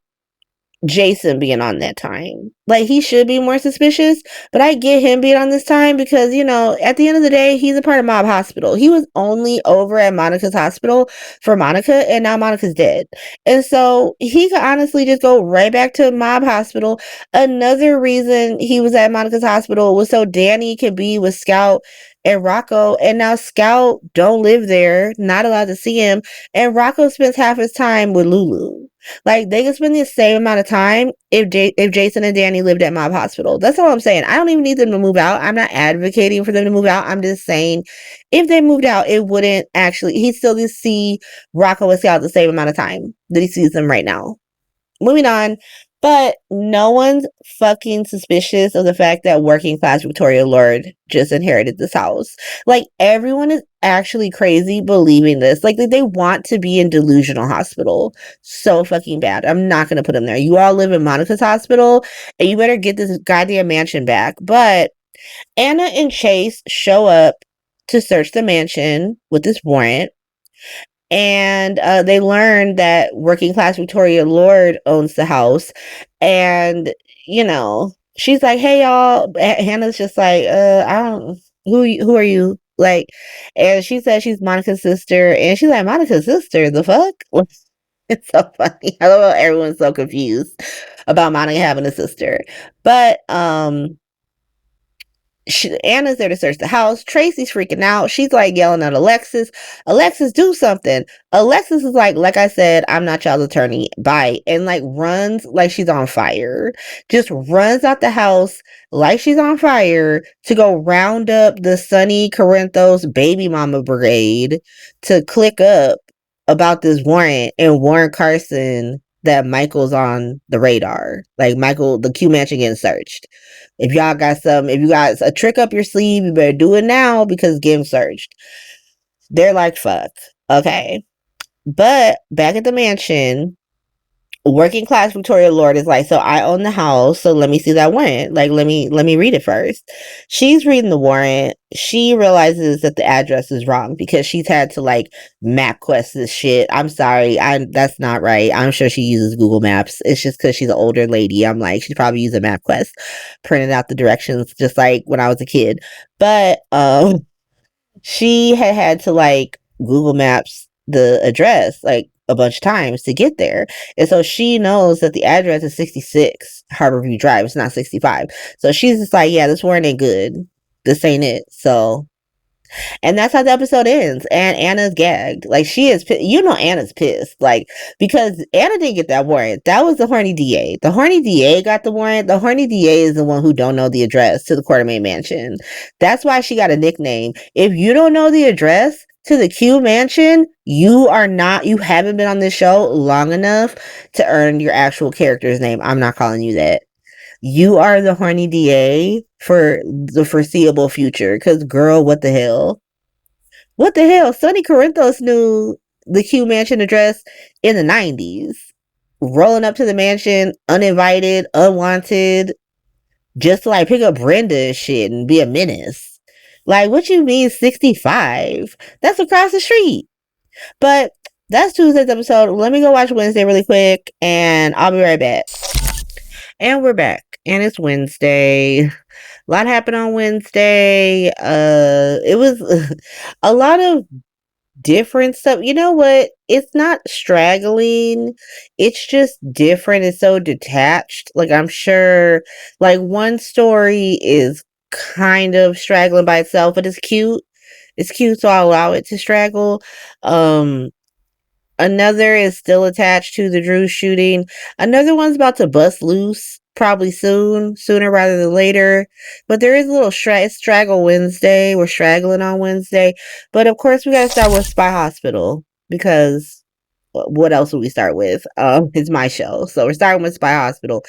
Jason being on that time. Like, he should be more suspicious, but I get him being on this time because, you know, at the end of the day, he's a part of Mob Hospital. He was only over at Monica's hospital for Monica, and now Monica's dead. And so he could honestly just go right back to Mob Hospital. Another reason he was at Monica's hospital was so Danny could be with Scout and Rocco, and now Scout don't live there, not allowed to see him, and Rocco spends half his time with Lulu. Like, they could spend the same amount of time if Jason and Danny lived at Mob Hospital. That's all I'm saying. I don't even need them to move out. I'm not advocating for them to move out. I'm just saying, if they moved out, it wouldn't actually, he'd still just see Rocco and Scout the same amount of time that he sees them right now. Moving on. But no one's fucking suspicious of the fact that working class Victoria Lord just inherited this house. Like, everyone is actually crazy believing this. Like, they want to be in Delusional Hospital so fucking bad. I'm not going to put them there. You all live in Monica's hospital, and you better get this goddamn mansion back. But Anna and Chase show up to search the mansion with this warrant. And they learn that working class Victoria Lord owns the house. And, you know, she's like, hey, y'all. Hannah's just like, I don't, who are you? Like, and she said she's Monica's sister. And she's like, Monica's sister? The fuck? It's so funny. I love how everyone's so confused about Monica having a sister. But, Anna's there to search the house. Tracy's freaking out. She's like yelling at Alexis, do something. Alexis is like I said, I'm not y'all's attorney. Bye. And like runs like she's on fire. Just runs out the house like she's on fire to go round up the Sonny Corinthos baby mama brigade to click up about this warrant and warn Carson that Michael's on the radar. Like, Michael, the Q mansion getting searched. If you got a trick up your sleeve, you better do it now because getting searched. They're like, fuck. Okay. But back at the mansion, working class Victoria Lord is like, so I own the house, so let me see that warrant. Like, let me read it first. She's reading the warrant. She realizes that the address is wrong because she's had to like MapQuest this shit. I'm sorry, that's not right. I'm sure she uses Google Maps. It's just because she's an older lady. I'm like, she's probably using MapQuest, printed out the directions just like when I was a kid. But she had to like Google Maps the address like a bunch of times to get there. And so she knows that the address is 66 Harborview Drive. It's not 65. So she's just like, yeah, this warrant ain't good. This ain't it. So, and that's how the episode ends. And Anna's gagged. Like, she is, you know, Anna's pissed. Like, because Anna didn't get that warrant. That was the horny DA. The horny DA got the warrant. The horny DA is the one who don't know the address to the Quartermaine Mansion. That's why she got a nickname. If you don't know the address to the Q Mansion, you haven't been on this show long enough to earn your actual character's name. I'm not calling you that. You are the horny DA for the foreseeable future. Because, girl, what the hell? What the hell? Sonny Corinthos knew the Q Mansion address in the 90s. Rolling up to the mansion, uninvited, unwanted, just to like pick up Brenda and shit and be a menace. Like, what you mean 65? That's across the street. But that's Tuesday's episode. Let me go watch Wednesday really quick, and I'll be right back. And we're back. And it's Wednesday. A lot happened on Wednesday. It was a lot of different stuff. You know what? It's not straggling. It's just different. It's so detached. Like, I'm sure, like, one story is kind of straggling by itself, but it's cute. It's cute, so I'll allow it to straggle. Um, Another is still attached to the Drew shooting. Another one's about to bust loose, probably sooner rather than later. But there is a little straggle Wednesday. We're straggling on Wednesday. But of course, we got to start with Spy Hospital because what else would we start with? It's my show. So we're starting with Spy Hospital.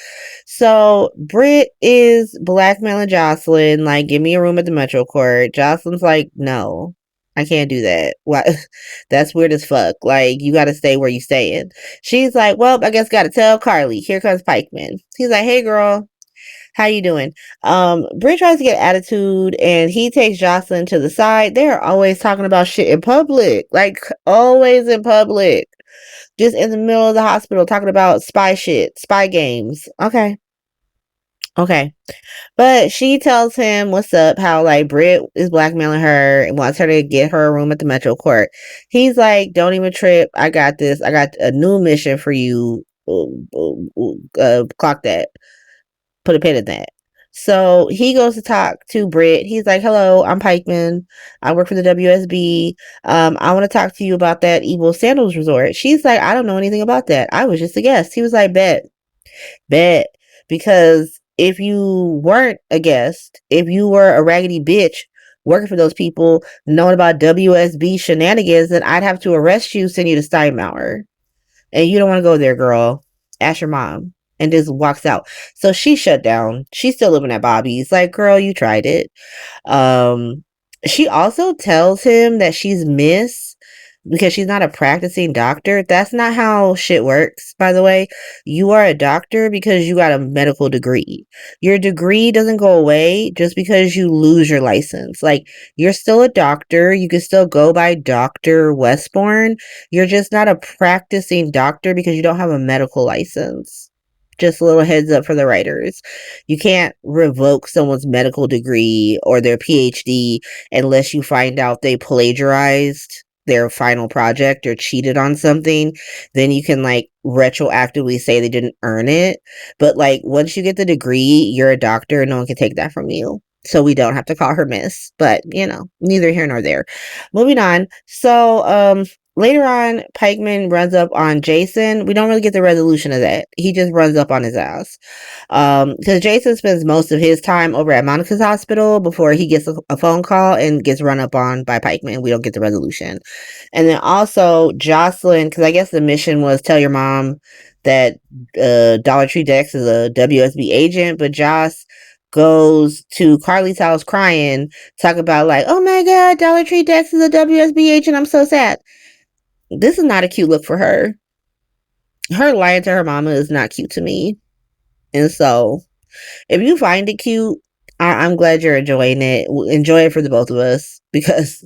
So Britt is blackmailing Jocelyn, like, give me a room at the Metro Court. Jocelyn's like, no. I can't do that. Why? That's weird as fuck. Like, you gotta stay where you staying. She's like, well, I guess gotta tell Carly. Here comes Pikeman. He's like, hey girl, how you doing? Britt tries to get attitude and he takes Jocelyn to the side. They're always talking about shit in public. Like, always in public. Just in the middle of the hospital talking about spy shit, spy games. Okay. Okay. But she tells him what's up, how like Britt is blackmailing her and wants her to get her a room at the Metro Court. He's like, don't even trip. I got this. I got a new mission for you. Clock that. Put a pin in that. So he goes to talk to Britt. He's like, hello, I'm Pikeman. I work for the WSB. I want to talk to you about that Evil Sandals Resort. She's like, I don't know anything about that. I was just a guest. He was like, bet. Because if you weren't a guest, if you were a raggedy bitch working for those people, knowing about WSB shenanigans, then I'd have to arrest you, send you to Steinmauer. And you don't want to go there, girl. Ask your mom. And just walks out. So she shut down. She's still living at Bobby's. Like, girl, you tried it. She also tells him that she's Miss because she's not a practicing doctor. That's not how shit works, by the way. You are a doctor because you got a medical degree. Your degree doesn't go away just because you lose your license. Like, you're still a doctor. You can still go by Dr. Westbourne. You're just not a practicing doctor because you don't have a medical license. Just a little heads up for the writers. You can't revoke someone's medical degree or their PhD unless you find out they plagiarized their final project or cheated on something. Then you can like retroactively say they didn't earn it. But like once you get the degree, you're a doctor and no one can take that from you. So we don't have to call her Miss. But you know, neither here nor there. Moving on. So later on, Pikeman runs up on Jason. We don't really get the resolution of that. He just runs up on his ass. Because Jason spends most of his time over at Monica's hospital before he gets a phone call and gets run up on by Pikeman. We don't get the resolution. And then also Jocelyn, because I guess the mission was tell your mom that Dollar Tree Dex is a WSB agent, but Joss goes to Carly's house crying, talk about like, oh my god, Dollar Tree Dex is a WSB agent. I'm so sad. This is not a cute look for her. Her lying to her mama is not cute to me. And so, if you find it cute, I'm glad you're enjoying it. Enjoy it for the both of us because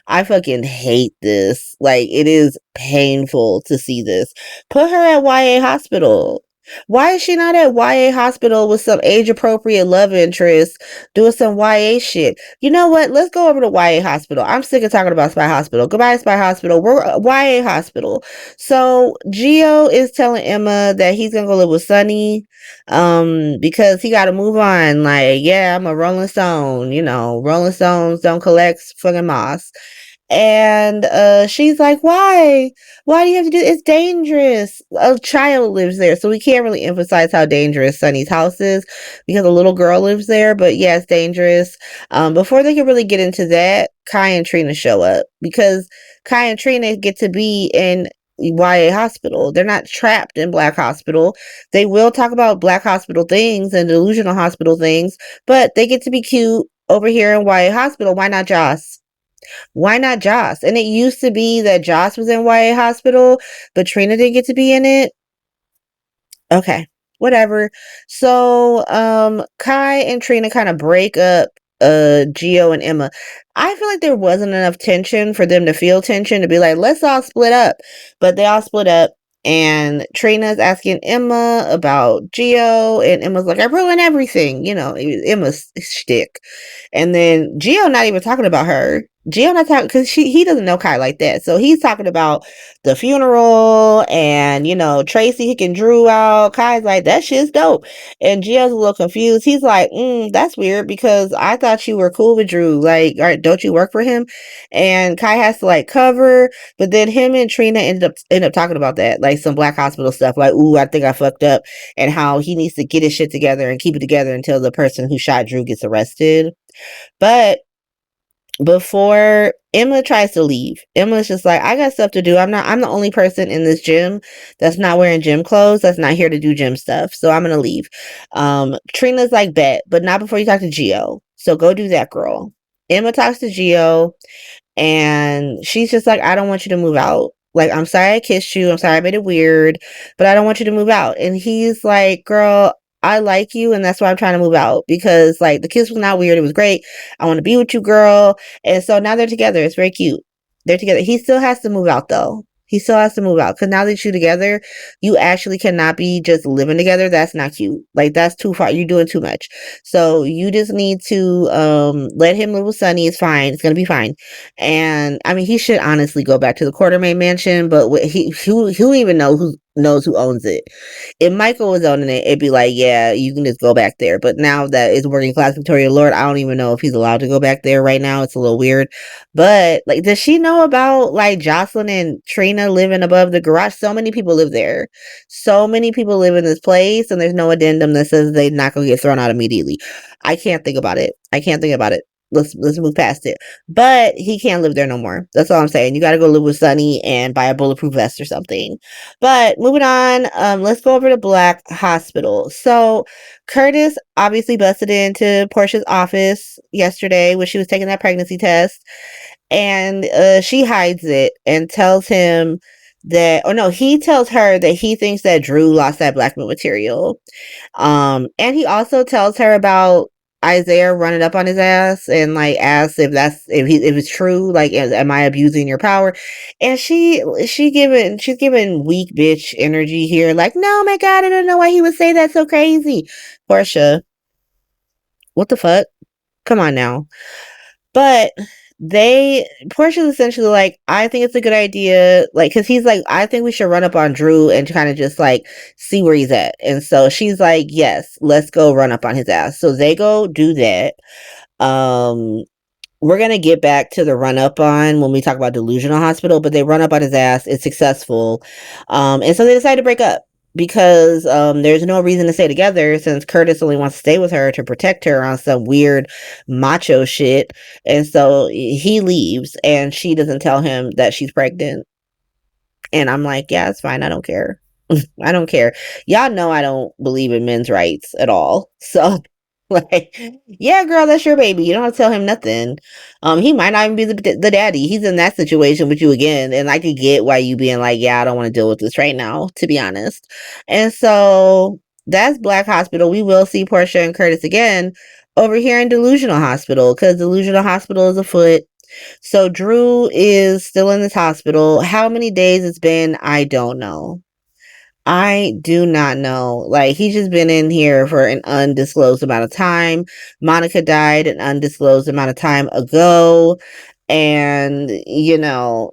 I fucking hate this. Like, it is painful to see this. Put her at YA Hospital. Why is she not at YA Hospital with some age-appropriate love interest doing some YA shit? You know what? Let's go over to YA Hospital. I'm sick of talking about Spy Hospital. Goodbye, Spy Hospital. We're YA Hospital. So, Gio is telling Emma that he's gonna go live with Sonny because he gotta move on. Like, yeah, I'm a Rolling Stone. You know, Rolling Stones don't collect fucking moss. And she's like, why do you have to do it's dangerous. A child lives there, so we can't really emphasize how dangerous Sonny's house is because a little girl lives there. But yeah, it's dangerous. Before they can really get into that, Kai and Trina show up because Kai and Trina get to be in YA Hospital. They're not trapped in Black Hospital. They will talk about Black Hospital things and delusional hospital things, but they get to be cute over here in YA Hospital. Why not Joss? Why not Joss? And it used to be that Joss was in YA Hospital, but Trina didn't get to be in it. Okay, whatever. So, Kai and Trina kind of break up Gio and Emma. I feel like there wasn't enough tension for them to feel tension to be like, let's all split up. But they all split up. and Trina's asking Emma about Gio, and Emma's like, I ruined everything, Emma's shtick. And then Gio not even talking about her. Gio not talking because he doesn't know Kai like that. So he's talking about the funeral and Tracy kicking Drew out. Kai's like, that shit's dope. And Gio's a little confused. He's like, that's weird because I thought you were cool with Drew. Like, all right, don't you work for him? And Kai has to like cover, but then him and Trina end up talking about that, like some Black Hospital stuff, like, ooh, I think I fucked up, and how he needs to get his shit together and keep it together until the person who shot Drew gets arrested. But before Emma tries to leave, Emma's just like, I got stuff to do. I'm the only person in this gym that's not wearing gym clothes, that's not here to do gym stuff. So I'm gonna leave. Trina's like, bet, but not before you talk to Gio. So go do that, girl. Emma talks to Gio, and she's just like, I don't want you to move out. Like, I'm sorry I kissed you. I'm sorry I made it weird, but I don't want you to move out. And he's like, girl, I like you, and that's why I'm trying to move out, because like the kiss was not weird. It was great. I want to be with you, girl. And so now they're together. It's very cute. They're together. He still has to move out though. He still has to move out because now that you're together, you actually cannot be just living together. That's not cute. Like, that's too far. You're doing too much. So you just need to let him live with Sonny. It's fine. It's gonna be fine. And I mean, he should honestly go back to the Quartermain mansion, but who even knows who owns it? If Michael was owning it, it'd be like, yeah, you can just go back there. But now that it's working class Victoria Lord, I don't even know if he's allowed to go back there right now. It's a little weird. But like, does she know about like Jocelyn and Trina living above the garage? So many people live there. So many people live in this place, and there's no addendum that says they're not gonna get thrown out immediately. I can't think about it. Let's move past it. But he can't live there no more. That's all I'm saying. You got to go live with Sonny and buy a bulletproof vest or something. But moving on, let's go over to Black Hospital. So Curtis obviously busted into Portia's office yesterday when she was taking that pregnancy test, and she hides it and tells him he tells her that he thinks that Drew lost that blackmail material. And he also tells her about Isaiah running up on his ass and like asks if it's true, like, am I abusing your power? And she's giving weak bitch energy here, like, no, my God, I don't know why he would say that, so crazy. Portia, what the fuck? Come on now. But Portia's essentially like, I think it's a good idea, like, because he's like, I think we should run up on Drew and kind of just like see where he's at. And so she's like, yes, let's go run up on his ass. So they go do that. We're gonna get back to the run up on when we talk about Delusional Hospital, but they run up on his ass. It's successful. And so they decide to break up, because there's no reason to stay together since Curtis only wants to stay with her to protect her on some weird macho shit. And so he leaves, and she doesn't tell him that she's pregnant. And I'm like, yeah, it's fine. I don't care. I don't care. Y'all know I don't believe in men's rights at all. So like, yeah, girl, that's your baby. You don't have to tell him nothing. He might not even be the daddy. He's in that situation with you again, and I could get why you being like, yeah, I don't want to deal with this right now, to be honest. And so that's Black Hospital. We will see Portia and Curtis again over here in Delusional Hospital, because Delusional Hospital is afoot. So Drew is still in this hospital. How many days it's been, I don't know. I do not know. Like, he's just been in here for an undisclosed amount of time. Monica died an undisclosed amount of time ago. And,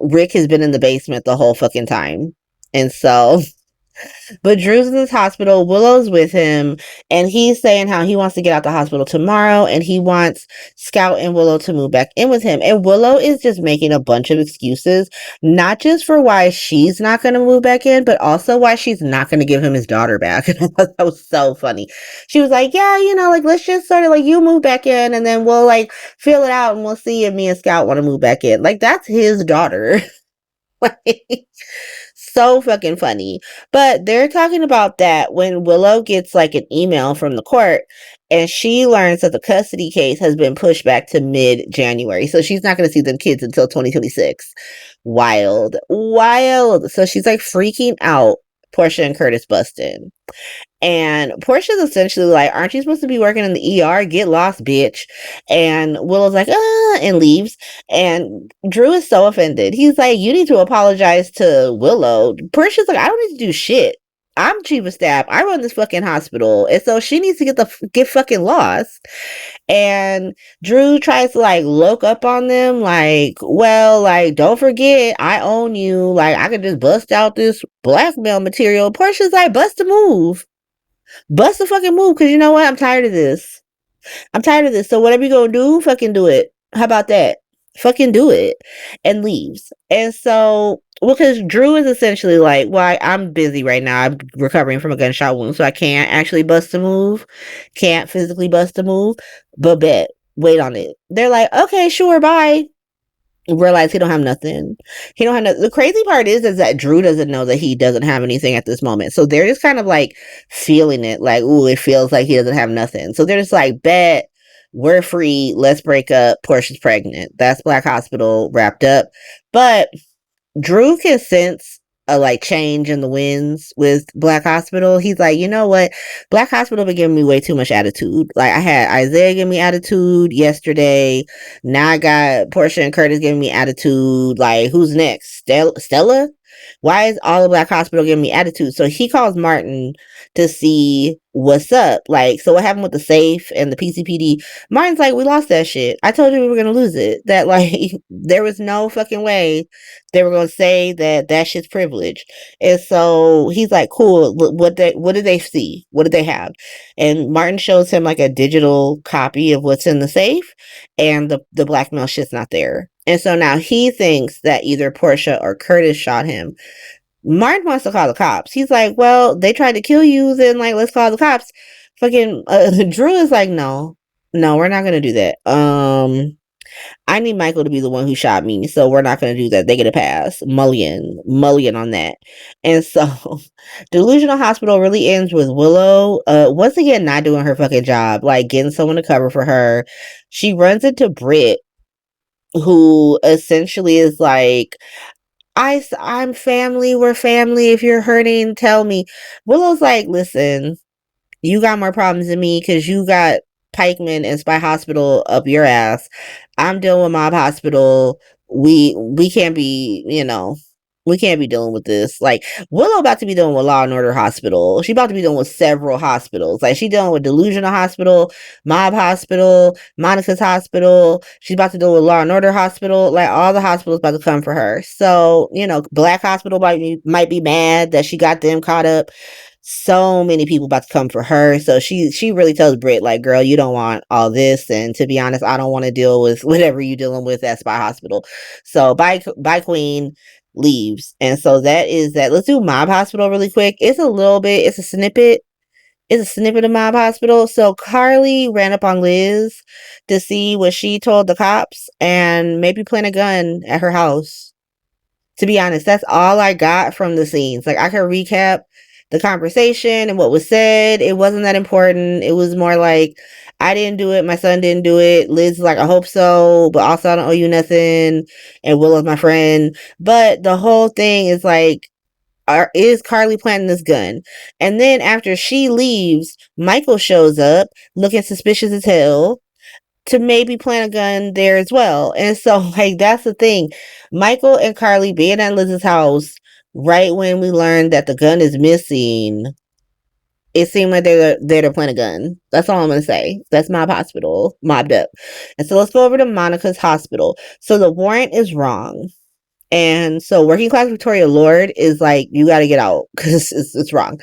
Rick has been in the basement the whole fucking time. And so, but Drew's in this hospital, Willow's with him, and he's saying how he wants to get out the hospital tomorrow, and he wants Scout and Willow to move back in with him. And Willow is just making a bunch of excuses, not just for why she's not going to move back in, but also why she's not going to give him his daughter back. And I thought that was so funny. She was like, yeah, like, let's just sort of like, you move back in, and then we'll like fill it out, and we'll see if me and Scout want to move back in. Like, that's his daughter. Like, so fucking funny. But they're talking about that when Willow gets like an email from the court, and she learns that the custody case has been pushed back to mid-January. So she's not going to see them kids until 2026. Wild. So she's like freaking out. Portia and Curtis busting. And Portia's essentially like, aren't you supposed to be working in the ER? Get lost, bitch. And Willow's like, and leaves. And Drew is so offended. He's like, you need to apologize to Willow. Portia's like, I don't need to do shit. I'm chief of staff. I run this fucking hospital. And so she needs to get fucking lost. And Drew tries to like look up on them like, well, like, don't forget, I own you. Like, I could just bust out this blackmail material. Portia's like, bust a move. Bust the fucking move, because you know what? I'm tired of this. So whatever you gonna do, fucking do it. How about that? Fucking do it. And leaves. And so, because Drew is essentially like, well, I'm busy right now. I'm recovering from a gunshot wound, so I can't actually bust a move. Can't physically bust a move. But bet. Wait on it. They're like, okay, sure, bye. Realize he don't have nothing. The crazy part is that Drew doesn't know that he doesn't have anything at this moment. So they're just kind of like feeling it, like, ooh, it feels like he doesn't have nothing. So they're just like, bet, we're free, let's break up, Portia's pregnant. That's Black Hospital wrapped up. But Drew can sense a like change in the winds with Black Hospital. He's like, you know what? Black Hospital been giving me way too much attitude. Like, I had Isaiah give me attitude yesterday. Now I got Portia and Curtis giving me attitude. Like, who's next? Stella? Why is all of Black Hospital giving me attitude? So he calls Martin to see what's up. Like, so what happened with the safe and the PCPD? Martin's like, we lost that shit. I told you we were going to lose it. That, like, there was no fucking way they were going to say that shit's privilege. And so he's like, cool. What did they see? What did they have? And Martin shows him like a digital copy of what's in the safe, and the blackmail shit's not there. And so now he thinks that either Portia or Curtis shot him. Martin wants to call the cops. He's like, well, they tried to kill you, then like, let's call the cops. Fucking Drew is like, no, we're not gonna do that. I need Michael to be the one who shot me, so we're not gonna do that. They get a pass. Mulligan on that. And so Delusional Hospital really ends with Willow once again not doing her fucking job, like getting someone to cover for her. She runs into Britt, who essentially is like, I'm family, we're family. If you're hurting, tell me. Willow's like, listen, you got more problems than me because you got Pikeman and Spy Hospital up your ass. I'm dealing with Mob Hospital. We can't be, we can't be dealing with this. Like, Willow about to be dealing with Law and Order Hospital. She about to be dealing with several hospitals. Like, she dealing with Delusional Hospital, Mob Hospital, Monica's Hospital. She's about to deal with Law and Order Hospital. Like, all the hospitals about to come for her. So, Black Hospital might be mad that she got them caught up. So many people about to come for her. So she really tells Britt, like, girl, you don't want all this. And to be honest, I don't want to deal with whatever you're dealing with at Spy Hospital. So bye Queen, leaves. And so that is that. Let's do Mob Hospital really quick. It's a snippet of Mob Hospital. So Carly ran up on Liz to see what she told the cops and maybe plant a gun at her house. To be honest, that's all I got from the scenes. Like, I could recap the conversation and what was said. It wasn't that important. It was more like, I didn't do it, my son didn't do it. Liz is like, I hope so, but also I don't owe you nothing, and Willow's my friend. But the whole thing is like, is Carly planting this gun? And then after she leaves, Michael shows up looking suspicious as hell to maybe plant a gun there as well. And so, like, that's the thing. Michael and Carly being at Liz's house right when we learned that the gun is missing, it seemed like they're there to plant a gun. That's all I'm going to say. That's Mob Hospital, mobbed up. And so let's go over to Monica's hospital. So the warrant is wrong. And so Working Class Victoria Lord is like, you got to get out because it's wrong.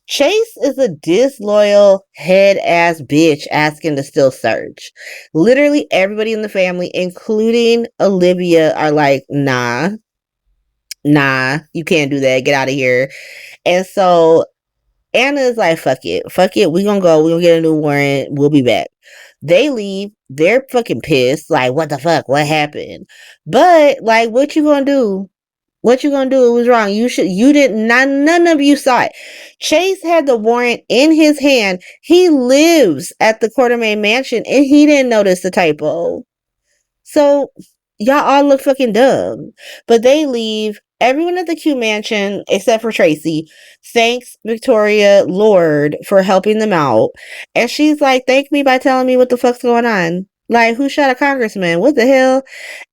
Chase is a disloyal head-ass bitch asking to still search. Literally everybody in the family, including Olivia, are like, nah, you can't do that. Get out of here. And so Anna is like, fuck it. We gonna go. We gonna get a new warrant. We'll be back. They leave. They're fucking pissed. Like, what the fuck? What happened? But, like, what you gonna do? It was wrong. None of you saw it. Chase had the warrant in his hand. He lives at the Quartermain mansion and he didn't notice the typo. So y'all all look fucking dumb. But they leave. everyone at the Q Mansion, except for Tracy, thanks Victoria Lord for helping them out. And she's like, thank me by telling me what the fuck's going on. Like, who shot a congressman? What the hell?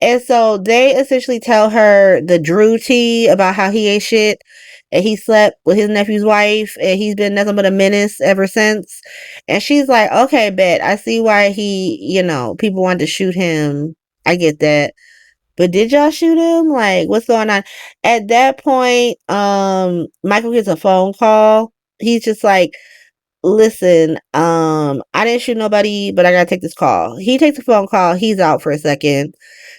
And so they essentially tell her the Drew tea about how he ate shit and he slept with his nephew's wife and he's been nothing but a menace ever since. And she's like, okay, bet. I see why people wanted to shoot him. I get that. But did y'all shoot him? Like, what's going on? At that point, Michael gets a phone call. He's just like, listen, I didn't shoot nobody, but I gotta take this call. He takes a phone call. He's out for a second.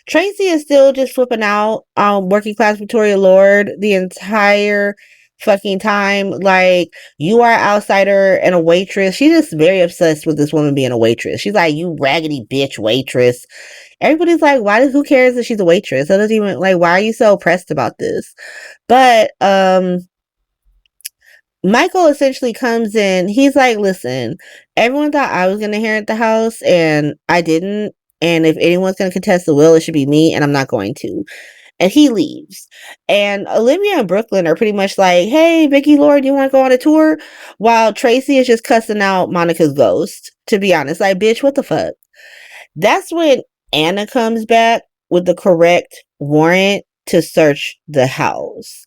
Tracy is still just flipping out on working class Victoria Lord the entire fucking time. Like, you are an outsider and a waitress. She's just very obsessed with this woman being a waitress. She's like, you raggedy bitch waitress. Everybody's like, who cares if she's a waitress? That doesn't even, like, why are you so pressed about this? But, Michael essentially comes in. He's like, listen, everyone thought I was going to inherit the house and I didn't. And if anyone's going to contest the will, it should be me and I'm not going to. And he leaves. And Olivia and Brooklyn are pretty much like, hey, Vicky Lord, do you want to go on a tour? While Tracy is just cussing out Monica's ghost, to be honest. Like, bitch, what the fuck? That's when Anna comes back with the correct warrant to search the house.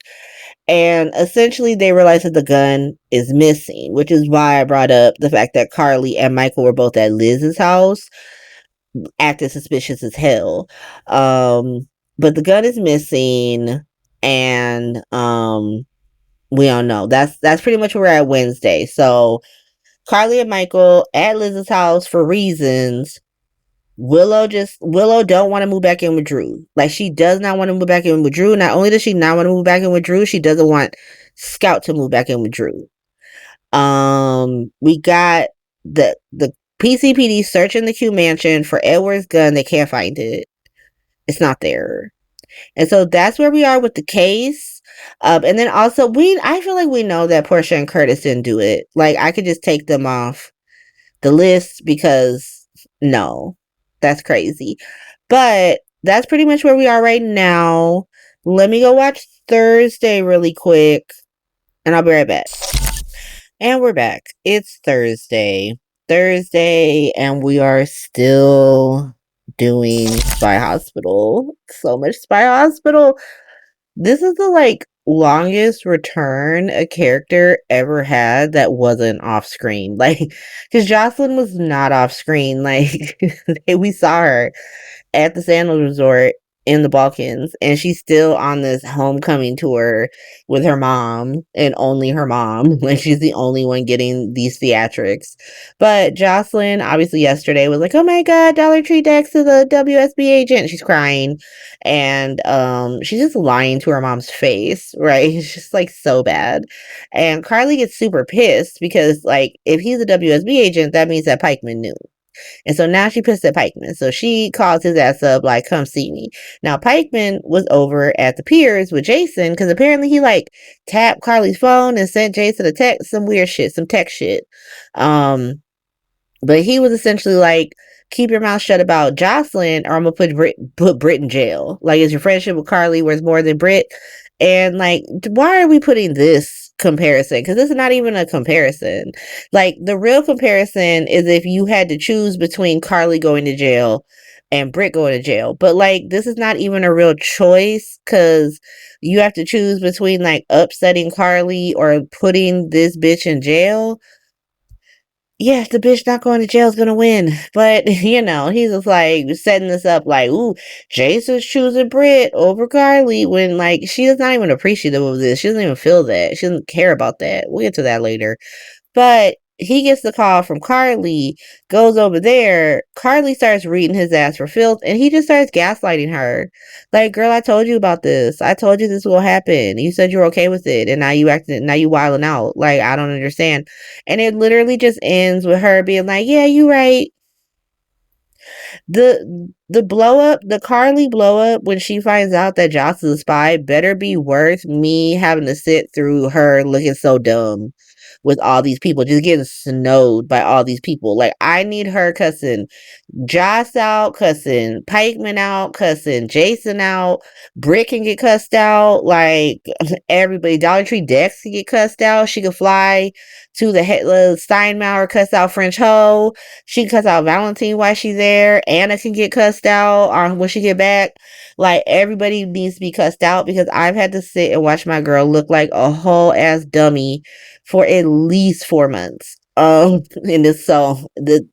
And essentially they realize that the gun is missing, which is why I brought up the fact that Carly and Michael were both at Liz's house, acting suspicious as hell. But the gun is missing, and we don't know. That's pretty much where we're at Wednesday. So Carly and Michael at Liz's house for reasons. Willow don't want to move back in with Drew. Like, she does not want to move back in with Drew. Not only does she not want to move back in with Drew, she doesn't want Scout to move back in with Drew. We got the PCPD searching the Q Mansion for Edward's gun. They can't find it. It's not there. And so that's where we are with the case. And then also I feel like we know that Portia and Curtis didn't do it. Like, I could just take them off the list because no. That's crazy. But that's pretty much where we are right now. Let me go watch Thursday really quick. And I'll be right back. And we're back. It's Thursday. And we are still doing Spy Hospital. So much Spy Hospital. This is the longest return a character ever had that wasn't off screen. Like, because Jocelyn was not off screen. Like, we saw her at the Sandals Resort in the Balkans, and she's still on this homecoming tour with her mom and only her mom. Like, she's the only one getting these theatrics. But Jocelyn, obviously yesterday, was like, oh my god, Dollar Tree Dex is a WSB agent. She's crying, and she's just lying to her mom's face, right? It's just so bad. And Carly gets super pissed because if he's a WSB agent, that means that Pikeman knew. And so now she pissed at Pikeman. So she calls his ass up, come see me. Now, Pikeman was over at the Piers with Jason because apparently he tapped Carly's phone and sent Jason a text, some weird shit, some tech shit. But he was essentially keep your mouth shut about Jocelyn or I'm going to put Britt in jail. Is your friendship with Carly worth more than Britt? And why are we putting this comparison? Because this is not even a comparison. The real comparison is if you had to choose between Carly going to jail and Britt going to jail. But this is not even a real choice because you have to choose between upsetting Carly or putting this bitch in jail. Yeah, the bitch not going to jail is gonna win. But, he's just setting this up ooh, Jason's choosing Britt over Carly when, she not even appreciative of this. She doesn't even feel that. She doesn't care about that. We'll get to that later. But he gets the call from Carly, goes over there. Carly starts reading his ass for filth, and he just starts gaslighting her. Girl, I told you about this. I told you this will happen. You said you're okay with it, and now you wilding out. I don't understand. And it literally just ends with her being yeah, you right. The blow up, the Carly blow up when she finds out that Joss is a spy better be worth me having to sit through her looking so dumb. with all these people, just getting snowed by all these people. Like, I need her cussing Joss out, cussing Pikeman out, cussing Jason out. Britt can get cussed out. Like, everybody. Dollar Tree Dex can get cussed out. She can fly to the Steinmauer, cuss out French Ho. She can cuss out Valentine while she's there. Anna can get cussed out when she get back. Like, everybody needs to be cussed out because I've had to sit and watch my girl look like a whole ass dummy for at least 4 months. In this, so the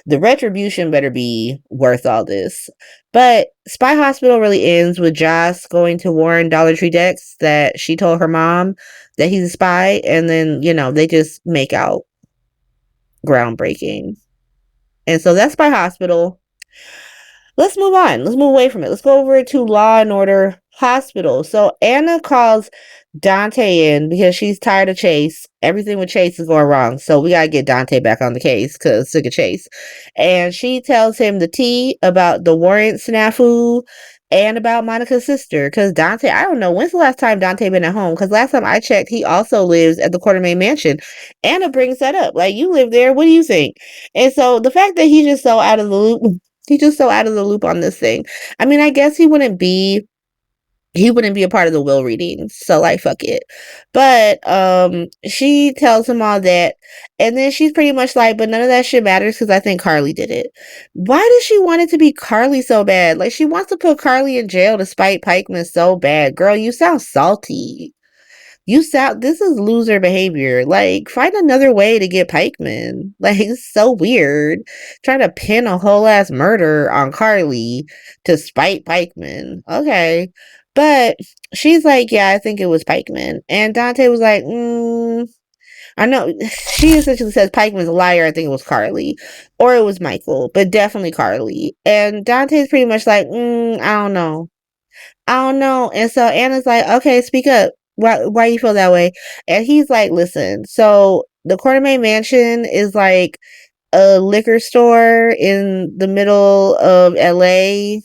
retribution better be worth all this. But Spy Hospital really ends with Joss going to warn Dollar Tree Dex that she told her mom that he's a spy, and then, you know, they just make out. Groundbreaking. And so that's Spy Hospital. Let's move on. Let's move away from it. Let's go over to Law and Order Hospital. So Anna calls Dante in because she's tired of Chase. Everything with Chase is going wrong. So we got to get Dante back on the case because sick of Chase. And she tells him the tea about the warrant snafu and about Monica's sister. Because Dante, I don't know, when's the last time Dante been at home? Because last time I checked, he also lives at the Quartermain Mansion. Anna brings that up. Like, you live there. What do you think? And so the fact that he's just so out of the loop. He's just so out of the loop on this thing. I mean, I guess he wouldn't be a part of the will reading. So, like, fuck it. But she tells him all that. And then she's pretty much like, but none of that shit matters because I think Carly did it. Why does she want it to be Carly so bad? Like, she wants to put Carly in jail to spite Pikeman so bad. Girl, you sound salty. This is loser behavior. Like, find another way to get Pikeman. Like, it's so weird. Trying to pin a whole ass murder on Carly to spite Pikeman. Okay. But she's like, yeah, I think it was Pikeman. And Dante was like, I know. She essentially says Pikeman's a liar. I think it was Carly. Or it was Michael. But definitely Carly. And Dante's pretty much like, I don't know. And so Anna's like, okay, speak up. Why you feel that way? And he's like, listen, so the Quartermain Mansion is like a liquor store in the middle of LA.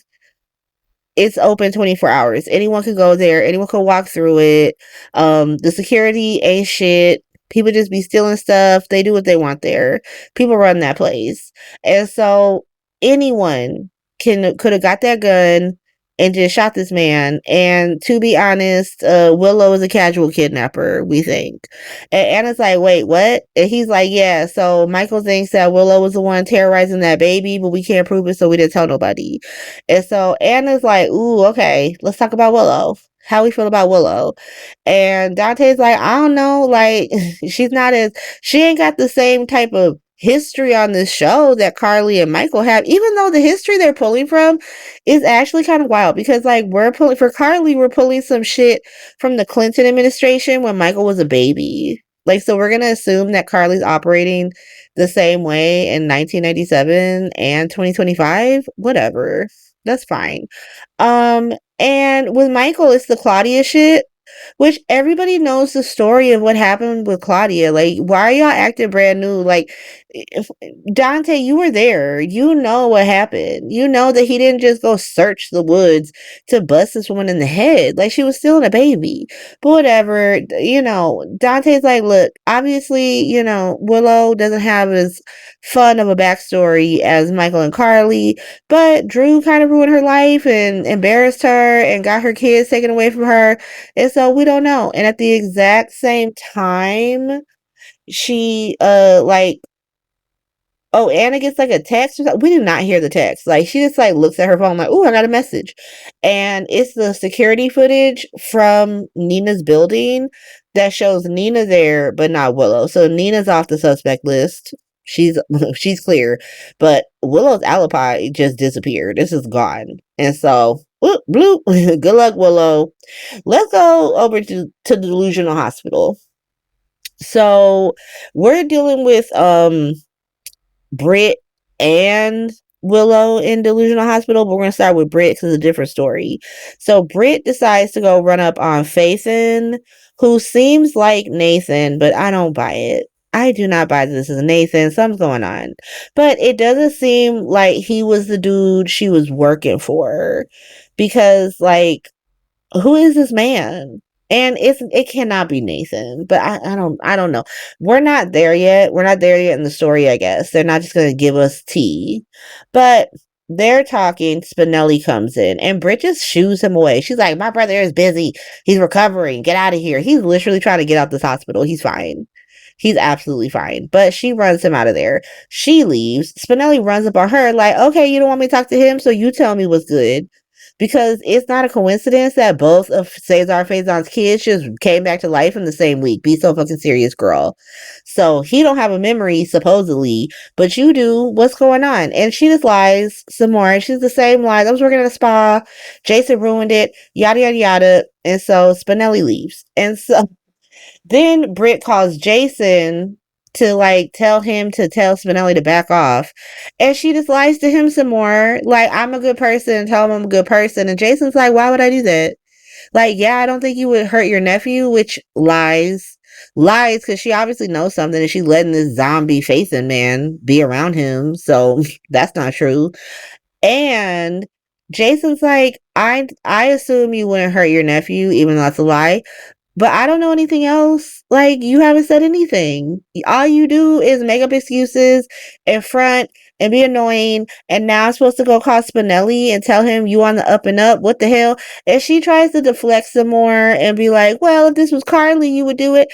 It's open 24 hours. Anyone can go there. Anyone can walk through it. The security ain't shit. People just be stealing stuff. They do what they want there. People run that place. And so anyone could have got that gun and just shot this man. And to be honest, Willow is a casual kidnapper, we think. And Anna's like, wait, what? And he's like, yeah, so Michael thinks that Willow was the one terrorizing that baby, but we can't prove it, so we didn't tell nobody. And so Anna's like, ooh, okay, let's talk about Willow. How we feel about Willow. And Dante's like, I don't know, like, she ain't got the same type of history on this show that Carly and Michael have, even though the history they're pulling from is actually kind of wild because, like, for Carly, we're pulling some shit from the Clinton administration when Michael was a baby. Like, so we're gonna assume that Carly's operating the same way in 1997 and 2025. Whatever. That's fine. And with Michael, it's the Claudia shit. Which everybody knows the story of what happened with Claudia. Like, why are y'all acting brand new? Like, Dante, you were there. You know what happened. You know that he didn't just go search the woods to bust this woman in the head. Like, she was still a baby. But whatever, you know, Dante's like, look, obviously, you know, Willow doesn't have as fun of a backstory as Michael and Carly, but Drew kind of ruined her life and embarrassed her and got her kids taken away from her. And so we don't know. And at the exact same time, she Anna gets like a text or something. We do not hear the text. Like, she just like looks at her phone like, oh, I got a message. And it's the security footage from Nina's building that shows Nina there, but not Willow. So Nina's off the suspect list. She's clear. But Willow's alibi just disappeared. This is gone. And so whoop, bloop. Good luck, Willow. Let's go over to the Delusional Hospital. So we're dealing with Britt and Willow in Delusional Hospital, but we're going to start with Britt because it's a different story. So Britt decides to go run up on Faison, who seems like Nathan, but I don't buy it. I do not buy this as Nathan. Something's going on. But it doesn't seem like he was the dude she was working for. Because, like, who is this man? And it cannot be Nathan, but I don't know. We're not there yet. We're not there yet in the story, I guess. They're not just gonna give us tea. But they're talking, Spinelli comes in and Brit just shoos him away. She's like, my brother is busy. He's recovering. Get out of here. He's literally trying to get out this hospital. He's fine. He's absolutely fine. But she runs him out of there. She leaves. Spinelli runs up on her like, okay, you don't want me to talk to him, so you tell me what's good. Because it's not a coincidence that both of Cesar Faison's kids just came back to life in the same week. Be so fucking serious, girl. So he don't have a memory, supposedly, but you do. What's going on? And she just lies some more. She's the same lies. I was working at a spa. Jason ruined it. Yada, yada, yada. And so Spinelli leaves. And so then Britt calls Jason to like tell him to tell Spinelli to back off. And she just lies to him some more. Like, I'm a good person, tell him I'm a good person. And Jason's like, why would I do that? Like, yeah, I don't think you would hurt your nephew, which lies. Lies because she obviously knows something and she's letting this zombie facing man be around him. So that's not true. And Jason's like, I assume you wouldn't hurt your nephew, even though that's a lie. But I don't know anything else. Like, you haven't said anything. All you do is make up excuses in front and be annoying. And now I'm supposed to go call Spinelli and tell him you on the up and up. What the hell? And she tries to deflect some more and be like, well, if this was Carly, you would do it.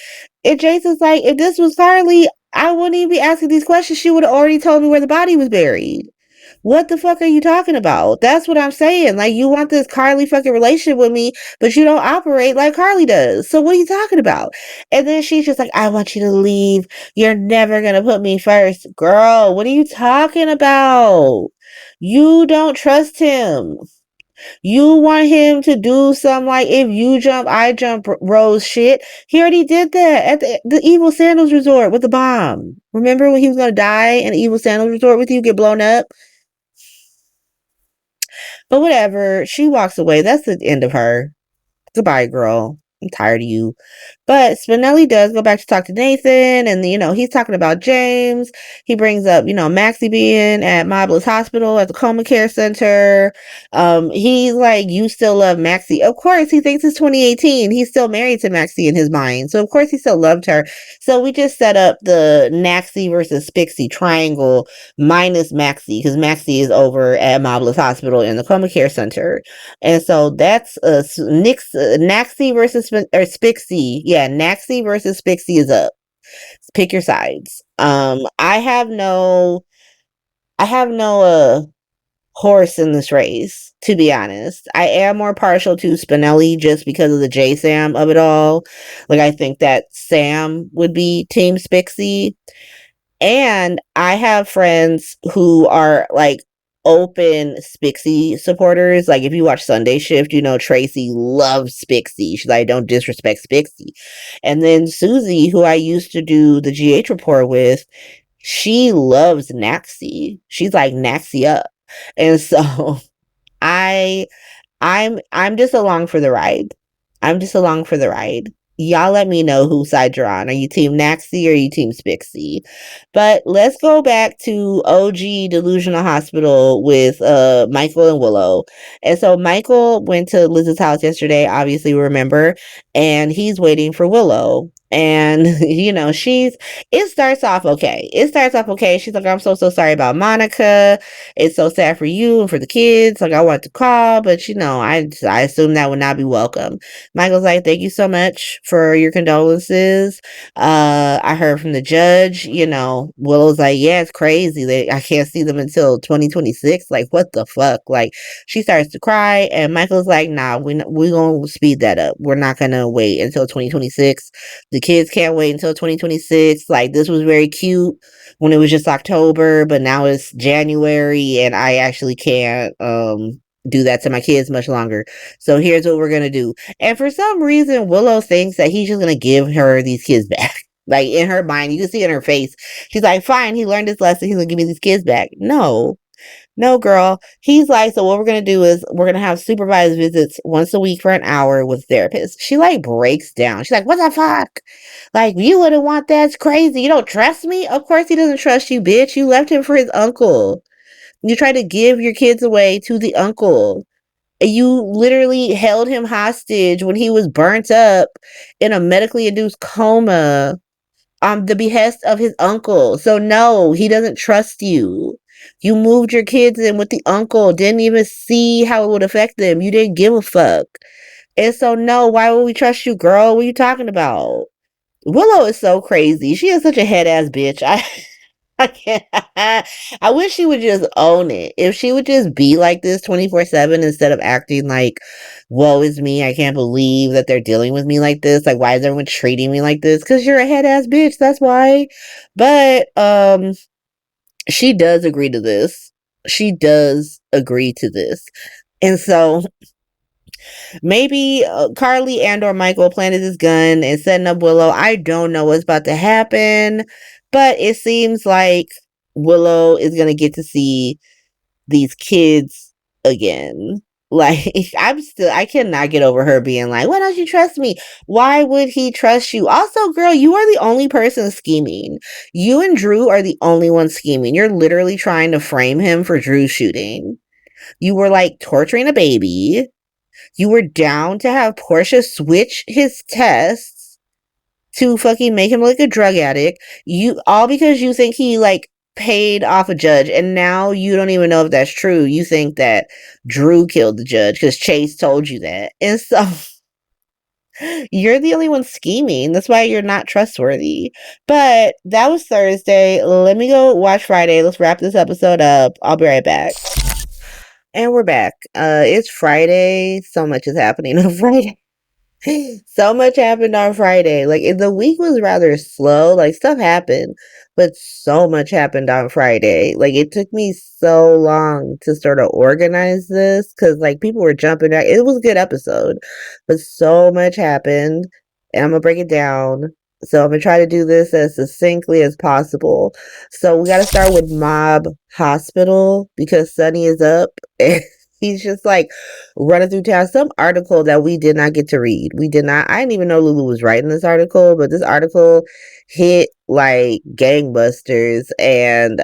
And Jason's like, if this was Carly, I wouldn't even be asking these questions. She would have already told me where the body was buried. What the fuck are you talking about? That's what I'm saying. Like, you want this Carly fucking relationship with me, but you don't operate like Carly does. So what are you talking about? And then she's just like, I want you to leave. You're never gonna put me first. Girl, what are you talking about? You don't trust him. You want him to do some like, if you jump, I jump Rose shit. He already did that at the Evil Sandals Resort with the bomb. Remember when he was gonna die in the Evil Sandals Resort with you, get blown up? But whatever, she walks away. That's the end of her. Goodbye, girl. I'm tired of you. But Spinelli does go back to talk to Nathan, and he's talking about James. He brings up, Maxie being at Moblis Hospital at the Coma Care Center. He's like, you still love Maxie. Of course, he thinks it's 2018. He's still married to Maxie in his mind. So of course he still loved her. So we just set up the Naxie versus Spixie triangle minus Maxie, because Maxie is over at Moblis Hospital in the Coma Care Center. And so that's Naxie versus Spixie. Yeah, Naxie versus Spixie is up. Pick your sides. I have no horse in this race, to be honest. I am more partial to Spinelli just because of the J Sam of it all. Like, I think that Sam would be Team Spixie. And I have friends who are like open Spixie supporters. Like, if you watch Sunday Shift, Tracy loves Spixie. She's like, don't disrespect Spixie. And then Susie, who I used to do the GH report with, she loves Naxie. She's like, Naxie up. And so I'm just along for the ride. I'm just along for the ride. Y'all let me know whose side you're on. Are you Team Naxie or are you Team Spixie? But let's go back to OG Delusional Hospital with Michael and Willow. And so Michael went to Liz's house yesterday, obviously, remember, and he's waiting for Willow. And, it starts off okay. She's like, I'm so sorry about Monica. It's so sad for you and for the kids. Like, I want to call, but, I assume that would not be welcome. Michael's like, thank you so much for your condolences. I heard from the judge, Willow's like, yeah, it's crazy. I can't see them until 2026. Like, what the fuck? Like, she starts to cry, and Michael's like, nah, we're gonna speed that up. We're not gonna wait until 2026. The kids can't wait until 2026. Like, this was very cute when it was just October, but now it's January, and I actually can't do that to my kids much longer. So here's what we're gonna do. And for some reason, Willow thinks that he's just gonna give her these kids back. Like, in her mind, you can see it in her face. She's like, fine, he learned his lesson. He's gonna give me these kids back. No, girl. He's like, so what we're going to do is we're going to have supervised visits once a week for an hour with therapists. She like breaks down. She's like, what the fuck? Like, you wouldn't want that. It's crazy. You don't trust me? Of course he doesn't trust you, bitch. You left him for his uncle. You try to give your kids away to the uncle. You literally held him hostage when he was burnt up in a medically induced coma on the behest of his uncle. So no, he doesn't trust you. You moved your kids in with the uncle, didn't even see how it would affect them. You didn't give a fuck. And so no, why would we trust you, girl? What are you talking about? Willow is so crazy. She is such a head ass bitch. I can't. I wish she would just own it. If she would just be like this 24/7 instead of acting like, woe is me. I can't believe that they're dealing with me like this. Like, why is everyone treating me like this? Because you're a head ass bitch. That's why. But she does agree to this. She does agree to this. And so maybe Carly and or Michael planted this gun and setting up Willow. I don't know what's about to happen, but it seems like Willow is going to get to see these kids again. Like, I cannot get over her being like, why don't you trust me? Why would he trust you? Also, girl, you are the only person scheming. You and Drew are the only ones scheming. You're literally trying to frame him for Drew's shooting. You were like torturing a baby. You were down to have Portia switch his tests to fucking make him look like a drug addict. You all because you think he like paid off a judge, and now you don't even know if that's true. You think that Drew killed the judge because Chase told you that. And so you're the only one scheming. That's why you're not trustworthy. But that was Thursday. Let me go watch Friday. Let's wrap this episode up. I'll be right back. And we're back. It's Friday. So much is happening on Friday. So much happened on Friday. Like, the week was rather slow. Like, stuff happened, but so much happened on Friday. Like, it took me so long to sort of organize this because, like, people were jumping back. It was a good episode, but so much happened, and I'm gonna break it down. So I'm gonna try to do this as succinctly as possible. So we gotta start with Mob Hospital because Sonny is up and he's just like running through town. Some article that we did not get to read. We did not. I didn't even know Lulu was writing this article, but this article hit like gangbusters, and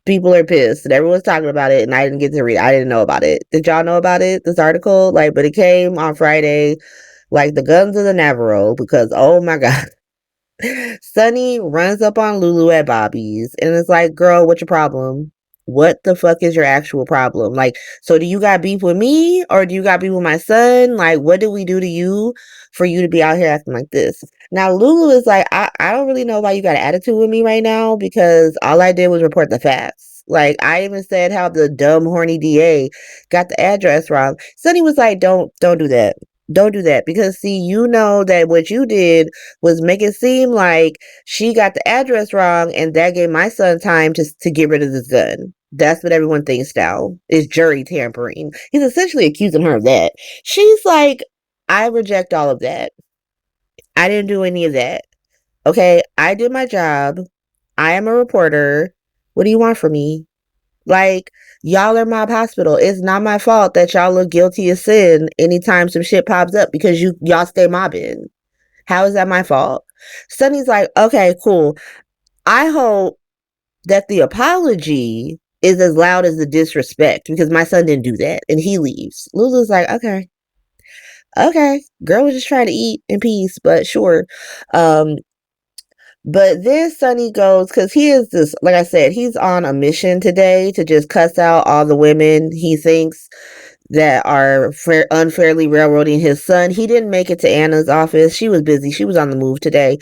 people are pissed, and everyone's talking about it. And I didn't get to read. I didn't know about it. Did y'all know about it? This article, like, but it came on Friday, like the guns of the Navarro, because oh my god. Sonny runs up on Lulu at Bobby's and it's like, girl, what's your problem? What the fuck is your actual problem? Like, so do you got beef with me or do you got beef with my son? Like, what did we do to you for you to be out here acting like this? Now, Lulu is like, I don't really know why you got an attitude with me right now because all I did was report the facts. Like, I even said how the dumb, horny DA got the address wrong. Sonny was like, don't do that. Don't do that because see, you know that what you did was make it seem like she got the address wrong and that gave my son time to get rid of this gun. That's what everyone thinks now is jury tampering. He's essentially accusing her of that. She's like, I reject all of that. I didn't do any of that. Okay, I did my job. I am a reporter. What do you want from me? Like, y'all are Mob Hospital. It's not my fault that y'all look guilty of sin anytime some shit pops up because y'all stay mobbing. How is that my fault? Sonny's like, okay, cool. I hope that the apology is as loud as the disrespect because my son didn't do that. And he leaves. Lulu's like, okay. Girl was just trying to eat in peace, but sure. But then Sonny goes, because he is this, like I said, he's on a mission today to just cuss out all the women he thinks that are unfairly railroading his son. He didn't make it to Anna's office. She was busy. She was on the move today.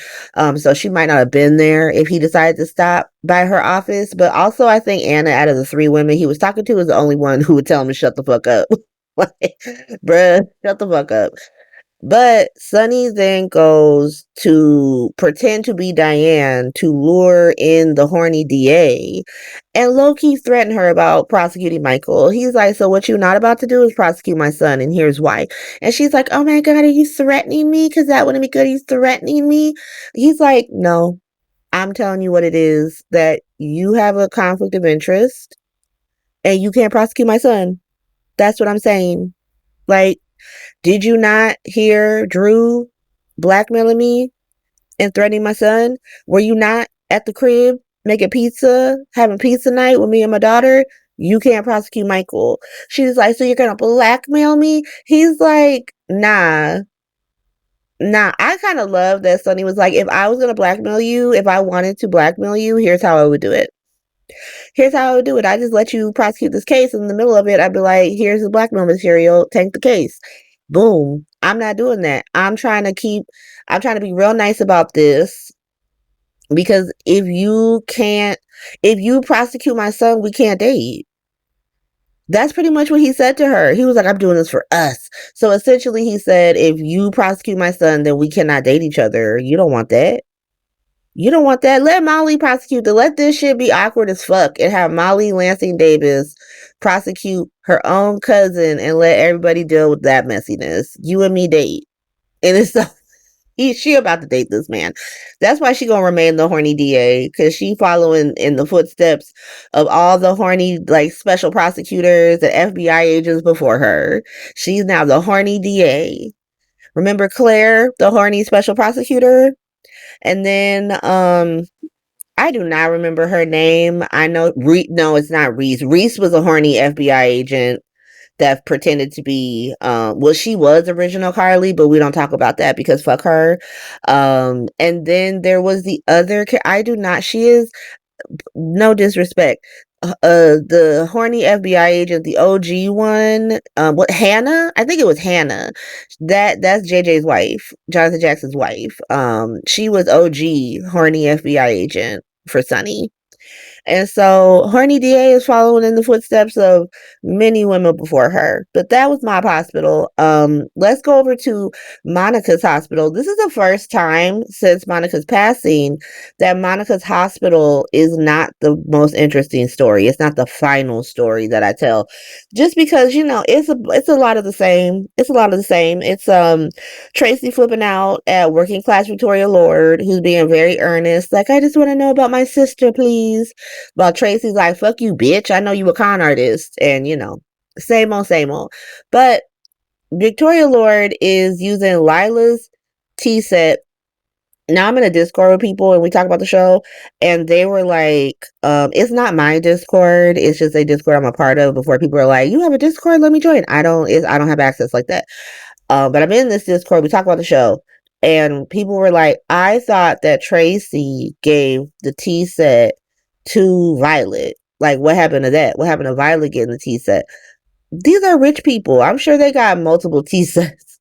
So she might not have been there if he decided to stop by her office. But also, I think Anna, out of the 3 women he was talking to, was the only one who would tell him to shut the fuck up. Like, bruh, shut the fuck up. But Sonny then goes to pretend to be Diane to lure in the horny DA and low-key threaten her about prosecuting Michael. He's like, so what you're not about to do is prosecute my son, and here's why. And she's like, oh my god, are you threatening me? Because that wouldn't be good. He's threatening me. He's like, no, I'm telling you what it is, that you have a conflict of interest and you can't prosecute my son. That's what I'm saying. Like, did you not hear Drew blackmailing me and threatening my son? Were you not at the crib making pizza, having pizza night with me and my daughter? You can't prosecute Michael. She's like, so you're gonna blackmail me? He's like, nah. I kind of love that Sonny was like, if I was gonna blackmail you, if I wanted to blackmail you, here's how I would do it. Here's how I would do it. I just let you prosecute this case. In the middle of it, I'd be like, here's the blackmail material. Take the case. Boom. I'm not doing that. I'm trying to be real nice about this, because if you prosecute my son, we can't date. That's pretty much what he said to her. He was like, I'm doing this for us. So essentially he said, if you prosecute my son, then we cannot date each other. You don't want that. You don't want that. Let Molly prosecute it. Let this shit be awkward as fuck and have Molly Lansing Davis prosecute her own cousin and let everybody deal with that messiness. You and me date. And it's so she about to date this man. That's why she gonna remain the horny DA, because she following in the footsteps of all the horny like special prosecutors and FBI agents before her. She's now the horny DA. Remember Claire, the horny special prosecutor? And then I do not remember her name. I know no, it's not Reese. Reese was a horny FBI agent that pretended to be she was original Carly, but we don't talk about that because fuck her. And then there was the other she is, no disrespect, the horny FBI agent, the OG one, Hannah? I think it was Hannah. That's JJ's wife, Jonathan Jackson's wife. She was OG horny FBI agent for Sonny. And so horny DA is following in the footsteps of many women before her. But that was Mob Hospital. Let's go over to Monica's hospital. This is the first time since Monica's passing that Monica's hospital is not the most interesting story. It's not the final story that I tell. Just because, it's a lot of the same. It's a lot of the same. It's Tracy flipping out at working class Victoria Lord, who's being very earnest. Like, I just want to know about my sister, please. While Tracy's like, fuck you, bitch. I know you a con artist. And, same old. But Victoria Lord is using Lila's tea set. Now I'm in a Discord with people and we talk about the show. And they were like, it's not my Discord. It's just a Discord I'm a part of, before people are like, you have a Discord? Let me join. I don't have access like that. But I'm in this Discord. We talk about the show. And people were like, I thought that Tracy gave the tea set to Violet. Like, what happened to that? What happened to Violet getting the tea set? These are rich people. I'm sure they got multiple tea sets.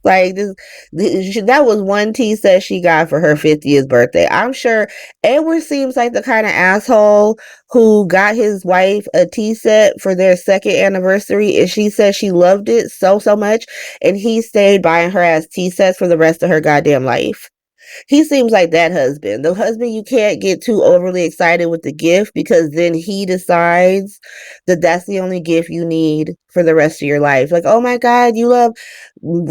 Like, that was one tea set she got for her 50th birthday. I'm sure Edward seems like the kind of asshole who got his wife a tea set for their second anniversary, and she said she loved it so much, and he stayed buying her ass tea sets for the rest of her goddamn life. He seems like that husband. The husband you can't get too overly excited with the gift, because then he decides that that's the only gift you need for the rest of your life. Like, oh my God, you love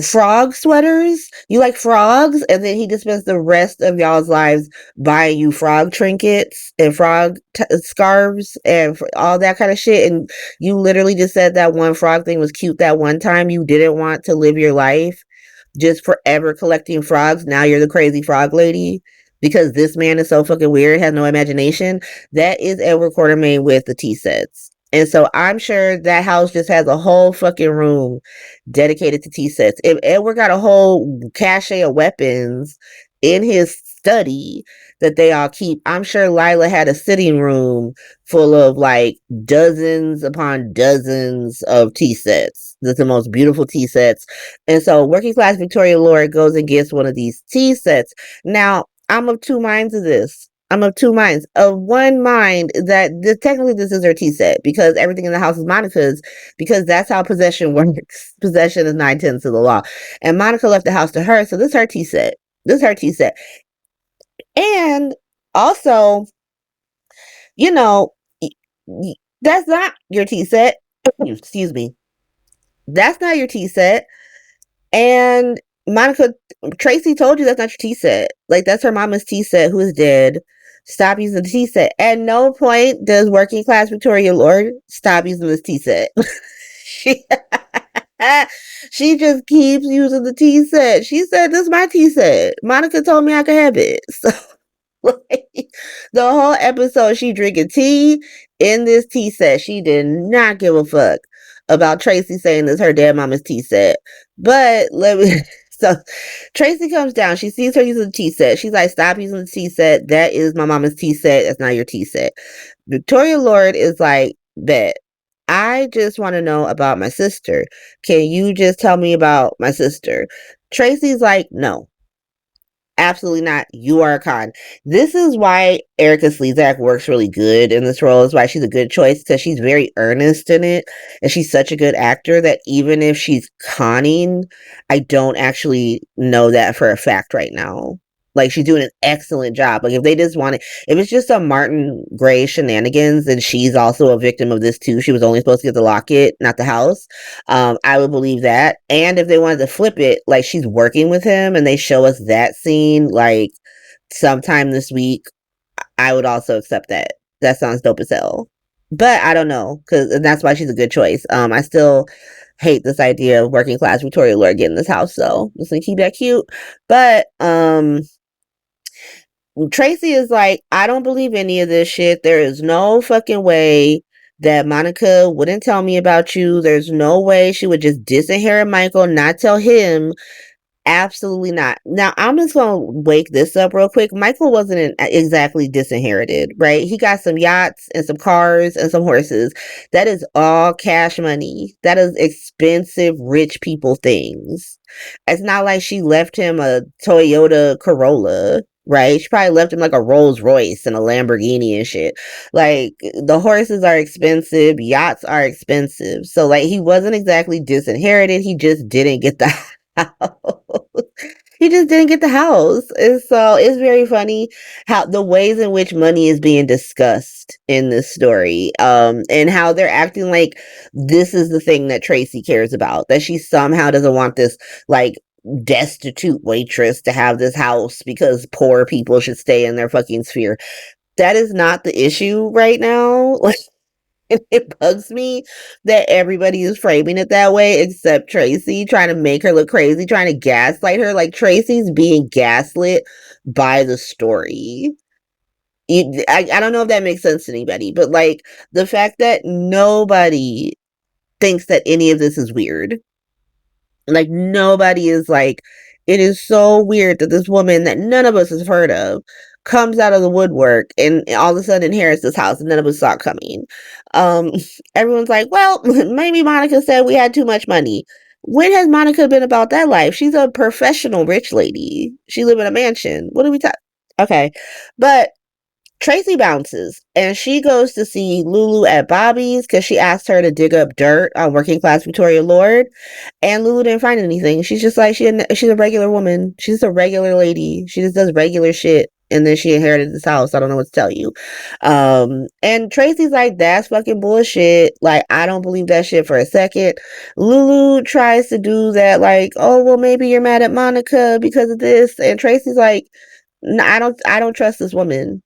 frog sweaters? You like frogs? And then he just spends the rest of y'all's lives buying you frog trinkets and frog scarves and all that kind of shit. And you literally just said that one frog thing was cute that one time. You didn't want to live your life just forever collecting frogs. Now you're the crazy frog lady because this man is so fucking weird, has no imagination. That is Edward Quartermain with the tea sets. And so I'm sure that house just has a whole fucking room dedicated to tea sets. If Edward got a whole cache of weapons in his study that they all keep, I'm sure Lila had a sitting room full of like dozens upon dozens of tea sets. That's the most beautiful tea sets. And so working class Victoria Lord goes and gets one of these tea sets. Now, I'm of two minds of this. I'm of two minds. Of one mind that technically this is her tea set, because everything in the house is Monica's, because that's how possession works. Possession is 9/10 of the law. And Monica left the house to her, so this is her tea set. This is her tea set. And also, that's not your tea set. Excuse me. That's not your tea set. And Tracy told you that's not your tea set. Like, that's her mama's tea set who is dead. Stop using the tea set. At no point does working class Victoria Lord stop using this tea set. She just keeps using the tea set. She said, this is my tea set. Monica told me I could have it. So, like, the whole episode, she drinking tea in this tea set, she did not give a fuck about Tracy saying this her dead mama's tea set. But let me so Tracy comes down, she sees her using the tea set. She's like, stop using the tea set. That is my mama's tea set. That's not your tea set. Victoria Lord is like, bet. I just want to know about my sister. Can you just tell me about my sister? Tracy's like, no. Absolutely not. You are a con. This is why Erica Slezak works really good in this role. Is why she's a good choice, because she's very earnest in it, and she's such a good actor that even if she's conning, I don't actually know that for a fact right now. Like, she's doing an excellent job. Like, if they just wanted, if it's just some Martin Gray shenanigans, and she's also a victim of this too. She was only supposed to get the locket, not the house. I would believe that. And if they wanted to flip it, like she's working with him and they show us that scene like sometime this week, I would also accept that. That sounds dope as hell. But I don't know, and that's why she's a good choice. I still hate this idea of working class Victoria Lord getting this house, so just gonna keep that cute. But Tracy is like, I don't believe any of this shit. There is no fucking way that Monica wouldn't tell me about you. There's no way she would just disinherit Michael, not tell him. Absolutely not. Now, I'm just going to wake this up real quick. Michael wasn't exactly disinherited, right? He got some yachts and some cars and some horses. That is all cash money. That is expensive rich people things. It's not like she left him a Toyota Corolla, right? She probably left him like a Rolls Royce and a Lamborghini and shit. Like, the horses are expensive, yachts are expensive. So, like, he wasn't exactly disinherited. He just didn't get the he just didn't get the house. And so it's very funny how the ways in which money is being discussed in this story, and how they're acting like this is the thing that Tracy cares about, that she somehow doesn't want this like destitute waitress to have this house because poor people should stay in their fucking sphere. That is not the issue right now. Like, it bugs me that everybody is framing it that way except Tracy, trying to make her look crazy, trying to gaslight her. Like, Tracy's being gaslit by the story. I don't know if that makes sense to anybody, but like the fact that nobody thinks that any of this is weird. Like, nobody is like, it is so weird that this woman that none of us has heard of comes out of the woodwork and all of a sudden inherits this house and none of us saw it coming. Everyone's like, well, maybe Monica said we had too much money. When has Monica been about that life? She's a professional rich lady. She live in a mansion. What are we talking? Okay. But Tracy bounces and she goes to see Lulu at Bobby's because she asked her to dig up dirt on working class Victoria Lord, and Lulu didn't find anything. She's just like, she's a regular woman. She's a regular lady. She just does regular shit. And then she inherited this house. I don't know what to tell you. And Tracy's like, that's fucking bullshit. Like, I don't believe that shit for a second. Lulu tries to do that, like, oh, well, maybe you're mad at Monica because of this. And Tracy's like, no, I don't trust this woman.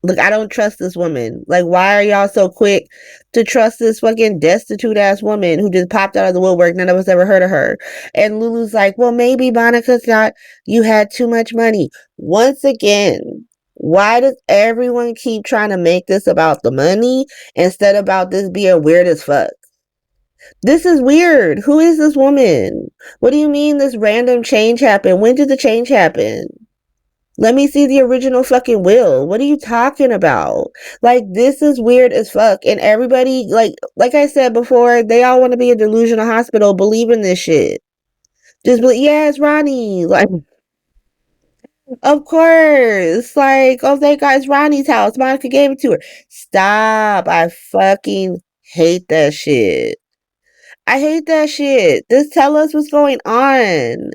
Look, I don't trust this woman. Like, why are y'all so quick to trust this fucking destitute ass woman who just popped out of the woodwork? None of us ever heard of her. And Lulu's like, well, maybe Monica thought you had too much money. Once again, why does everyone keep trying to make this about the money instead about this being weird as fuck? This is weird. Who is this woman? What do you mean this random change happened? When did the change happen? Let me see the original fucking will. What are you talking about? Like, this is weird as fuck. And everybody, like I said before, they all want to be a delusional hospital believing this shit. Just believe, yeah, it's Ronnie. Like, of course. Like, oh, thank God, it's Ronnie's house. Monica gave it to her. Stop. I fucking hate that shit. I hate that shit. Just tell us what's going on.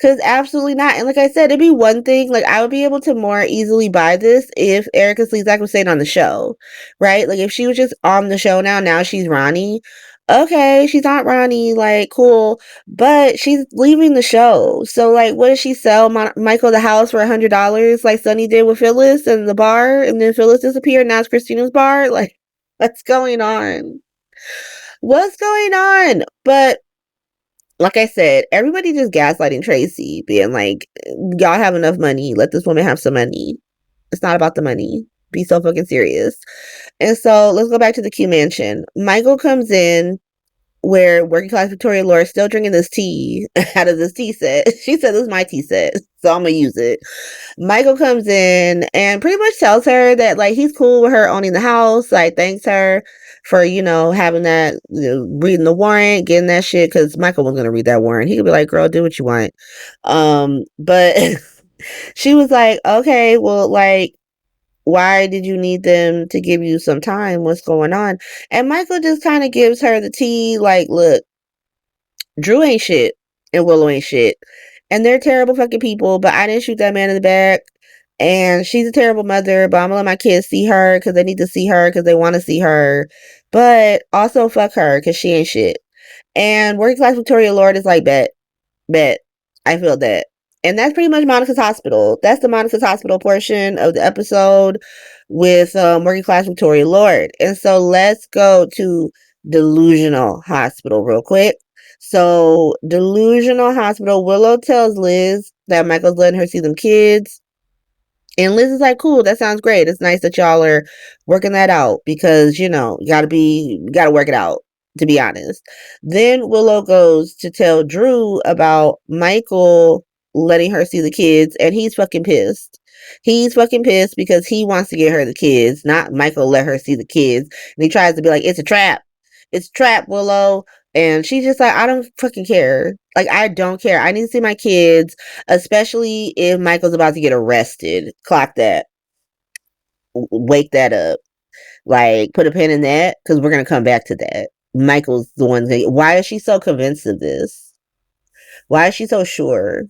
Because absolutely not. And like I said, it'd be one thing, like I would be able to more easily buy this if Erica Slezak was staying on the show, right? Like if she was just on the show now she's Ronnie. Okay, she's not Ronnie, like cool, but she's leaving the show. So like, what does she sell Michael the house for $100 like Sonny did with Phyllis and the bar, and then Phyllis disappeared, now it's Christina's bar? Like, what's going on? What's going on? But like I said, everybody just gaslighting Tracy, being like, y'all have enough money. Let this woman have some money. It's not about the money. Be so fucking serious. And so let's go back to the Q mansion. Michael comes in where working class Victoria Laura is still drinking this tea out of this tea set. She said, this is my tea set, so I'm gonna use it. Michael comes in and pretty much tells her that like he's cool with her owning the house, like thanks her for, you know, having that, reading the warrant, getting that shit, because Michael was gonna read that warrant. He could be like, girl, do what you want. But she was like, okay, well, like, why did you need them to give you some time? What's going on? And Michael just kind of gives her the tea, like, look, Drew ain't shit and Willow ain't shit. And they're terrible fucking people, but I didn't shoot that man in the back. And she's a terrible mother, but I'm gonna let my kids see her because they need to see her because they want to see her. But also fuck her because she ain't shit. And working class Victoria Lord is like, bet. I feel that. And that's pretty much Monica's Hospital. That's the Monica's Hospital portion of the episode with working class Victoria Lord. And so let's go to Delusional Hospital real quick. So Delusional Hospital, Willow tells Liz that Michael's letting her see them kids. And Liz is like, cool, that sounds great. It's nice that y'all are working that out because, you know, you gotta work it out, to be honest. Then Willow goes to tell Drew about Michael letting her see the kids, and he's fucking pissed. He's fucking pissed because he wants to get her the kids, not Michael let her see the kids. And he tries to be like, it's a trap. It's a trap, Willow. And she's just like, I don't fucking care. Like, I don't care. I need to see my kids, especially if Michael's about to get arrested. Clock that. Wake that up. Like, put a pin in that because we're going to come back to that. Michael's the one that, why is she so convinced of this? Why is she so sure?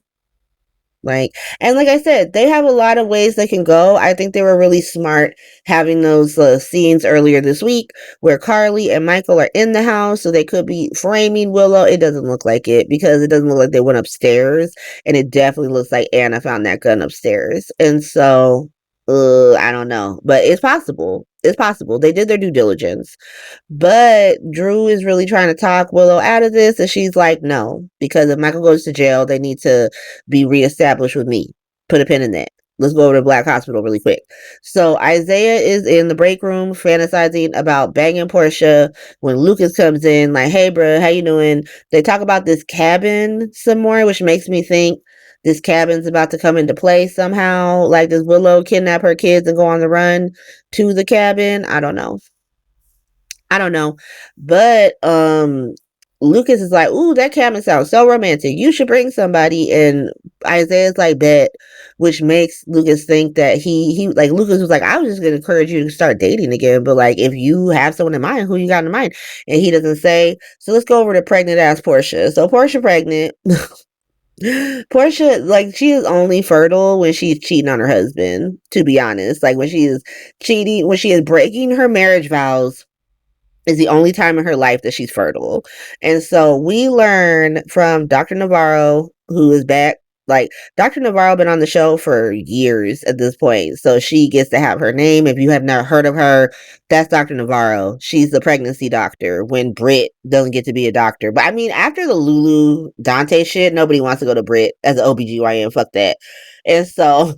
Like, and like I said, they have a lot of ways they can go. I think they were really smart having those scenes earlier this week where Carly and Michael are in the house, so they could be framing Willow. It doesn't look like it because it doesn't look like they went upstairs, and it definitely looks like Anna found that gun upstairs. And so, I don't know, but it's possible. It's possible. They did their due diligence. But Drew is really trying to talk Willow out of this, and she's like, no, because if Michael goes to jail, they need to be reestablished with me. Put a pin in that. Let's go over to Black Hospital really quick. So Isaiah is in the break room fantasizing about banging Portia when Lucas comes in, like, hey, bro, how you doing? They talk about this cabin some more, which makes me think this cabin's about to come into play somehow. Like, does Willow kidnap her kids and go on the run to the cabin? I don't know. But Lucas is like, ooh, that cabin sounds so romantic. You should bring somebody. And Isaiah's like, bet, which makes Lucas think that he like, Lucas was like, I was just gonna encourage you to start dating again, but like, if you have someone in mind, who you got in mind? And he doesn't say. So let's go over to pregnant ass Portia. So Portia pregnant. Portia, like, she is only fertile when she's cheating on her husband, to be honest. Like, when she is cheating, when she is breaking her marriage vows, is the only time in her life that she's fertile. And so we learn from Dr. Navarro, who is back. Like, Dr. Navarro been on the show for years at this point, so she gets to have her name. If you have not heard of her, that's Dr. Navarro. She's the pregnancy doctor when Britt doesn't get to be a doctor. But I mean, after the Lulu Dante shit, nobody wants to go to Britt as an OBGYN. Fuck that. And so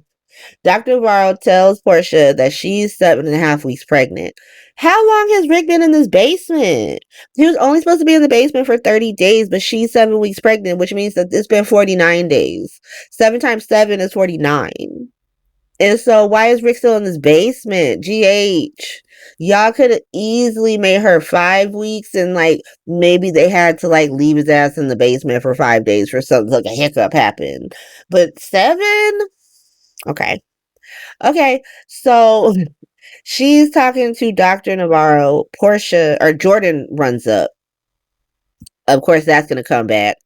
Dr. Navarro tells Portia that she's 7.5 weeks pregnant. How long has Rick been in this basement? He was only supposed to be in the basement for 30 days, but she's 7 weeks pregnant, which means that it's been 49 days. 7 times 7 is 49. And so why is Rick still in this basement? GH. Y'all could have easily made her 5 weeks, and like maybe they had to like leave his ass in the basement for 5 days for something like a hiccup happened. But 7? Okay. So she's talking to Dr. Navarro. Portia or Jordan runs up. Of course, that's going to come back.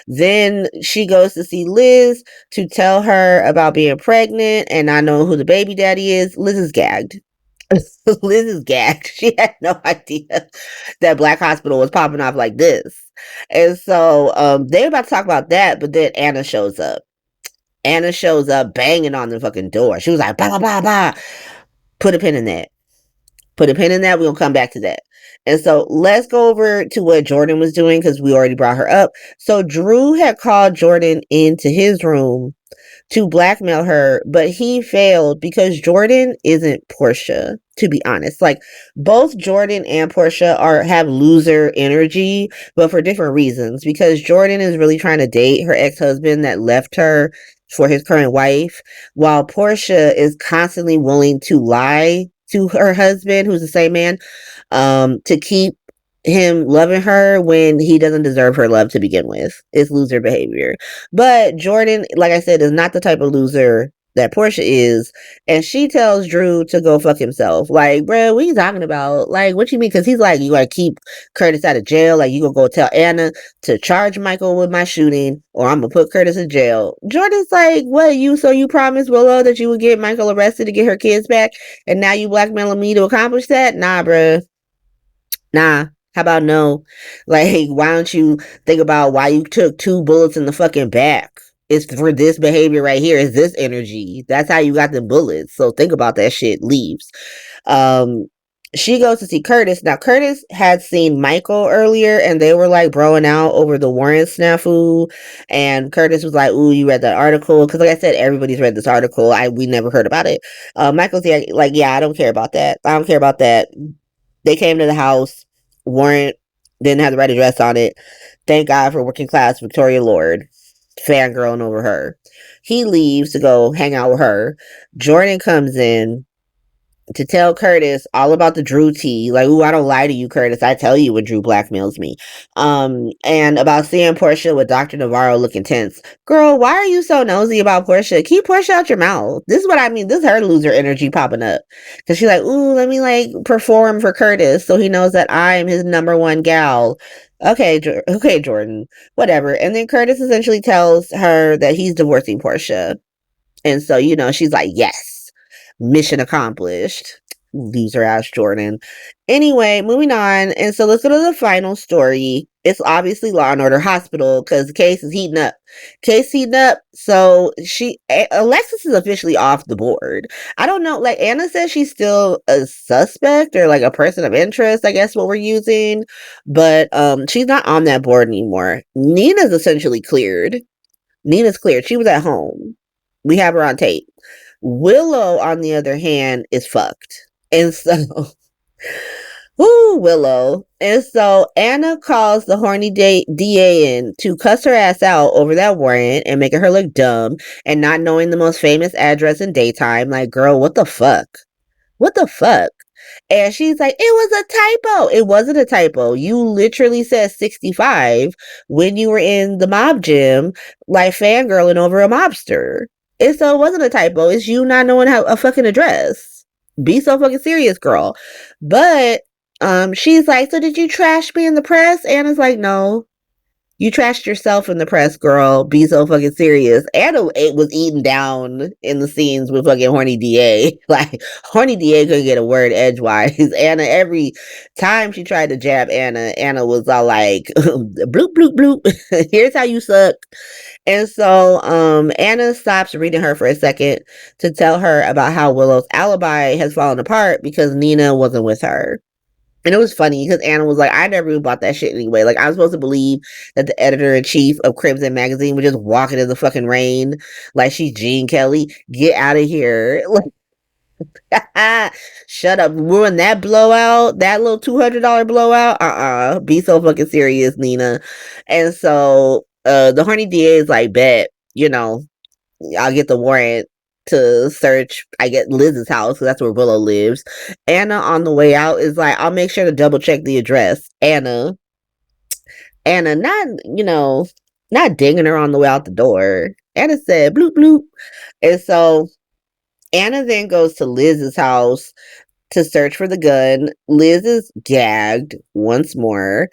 Then she goes to see Liz to tell her about being pregnant and I know who the baby daddy is. Liz is gagged. Liz is gagged. She had no idea that Black Hospital was popping off like this. And so they're about to talk about that, but then Anna shows up. Anna shows up banging on the fucking door. She was like, blah, blah, blah, blah. Put a pin in that. We're going to come back to that. And so let's go over to what Jordan was doing because we already brought her up. So Drew had called Jordan into his room to blackmail her, but he failed because Jordan isn't Portia, to be honest. Like, both Jordan and Portia have loser energy, but for different reasons. Because Jordan is really trying to date her ex-husband that left her for his current wife, while Portia is constantly willing to lie to her husband, who's the same man, to keep him loving her when he doesn't deserve her love to begin with. It's loser behavior. But Jordan, like I said, is not the type of loser that Portia is, and she tells Drew to go fuck himself. Like, bro, what are you talking about? Like, what you mean? Because he's like, you gotta keep Curtis out of jail. Like, you gonna go tell Anna to charge Michael with my shooting, or I'm gonna put Curtis in jail. Jordan's like, what, so you promised Willow that you would get Michael arrested to get her kids back, and now you blackmailing me to accomplish that? Nah, bruh. Nah. How about no? Like, why don't you think about why you took 2 bullets in the fucking back? It's for this behavior right here. Is this energy? That's how you got the bullets. So think about that shit. Leaves. She goes to see Curtis. Now, Curtis had seen Michael earlier, and they were like broing out over the Warren snafu. And Curtis was like, "Ooh, you read that article?" Because, like I said, everybody's read this article. We never heard about it. Michael's like, "Yeah, I don't care about that. I don't care about that." They came to the house. Warrant didn't have the right address on it. Thank God for working class Victoria Lord fangirling over her. He leaves to go hang out with her. Jordan comes in to tell Curtis all about the Drew tea. Like, ooh, I don't lie to you, Curtis. I tell you when Drew blackmails me. And about seeing Portia with Dr. Navarro looking tense. Girl, why are you so nosy about Portia? Keep Portia out your mouth. This is what I mean. This is her loser energy popping up. Because she's like, ooh, let me like perform for Curtis so he knows that I'm his number one gal. Okay, Jordan. Whatever. And then Curtis essentially tells her that he's divorcing Portia. And so, she's like, yes. Mission accomplished. Loser ass Jordan. Anyway, moving on. And so let's go to the final story. It's obviously Law and Order Hospital because the case is heating up. So Alexis is officially off the board. I don't know. Like, Anna says she's still a suspect or like a person of interest, I guess what we're using. But she's not on that board anymore. Nina's essentially cleared. Nina's cleared. She was at home. We have her on tape. Willow, on the other hand, is fucked. And so, Willow. And so Anna calls the horny DA in to cuss her ass out over that warrant and making her look dumb and not knowing the most famous address in daytime. Like, girl, what the fuck? What the fuck? And she's like, it was a typo. It wasn't a typo. You literally said 65 when you were in the mob gym, like fangirling over a mobster. And so it wasn't a typo. It's you not knowing how a fucking address. Be so fucking serious, girl. But she's like, so did you trash me in the press? Anna's like, no. You trashed yourself in the press, girl. Be so fucking serious. Anna was eaten down in the scenes with fucking horny DA. Like, horny DA couldn't get a word edgewise. Anna, every time she tried to jab Anna was all like, bloop, bloop, bloop. Here's how you suck. And so Anna stops reading her for a second to tell her about how Willow's alibi has fallen apart because Nina wasn't with her. And it was funny because Anna was like, I never even bought that shit anyway. Like, I was supposed to believe that the editor-in-chief of Crimson Magazine would just walk into the fucking rain like she's Gene Kelly. Get out of here. Shut up. Ruin that blowout, that little $200 blowout. Be so fucking serious, Nina. And so the horny DA is like, bet, I'll get the warrant to search, I get Liz's house, because that's where Willow lives. Anna on the way out is like, I'll make sure to double check the address. Anna not dinging her on the way out the door. Anna said bloop bloop. And so Anna then goes to Liz's house to search for the gun. Liz is gagged once more.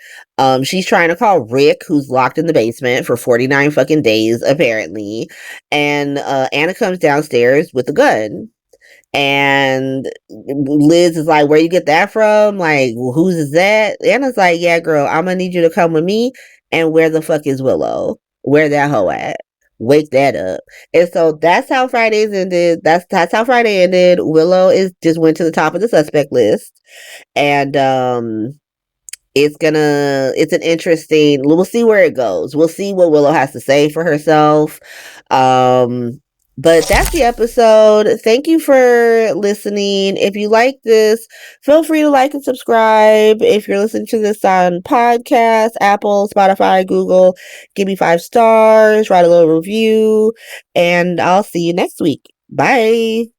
She's trying to call Rick, who's locked in the basement for 49 fucking days, apparently. And Anna comes downstairs with the gun. And Liz is like, where you get that from? Like, whose is that? Anna's like, yeah, girl, I'm gonna need you to come with me. And where the fuck is Willow? Where that hoe at? Wake that up. And so that's how Fridays ended. That's how Friday ended. Willow just went to the top of the suspect list. And it's an interesting, we'll see where it goes. We'll see what Willow has to say for herself. But that's the episode. Thank you for listening. If you like this, feel free to like and subscribe. If you're listening to this on podcast, Apple, Spotify, Google, give me 5 stars, write a little review, and I'll see you next week. Bye.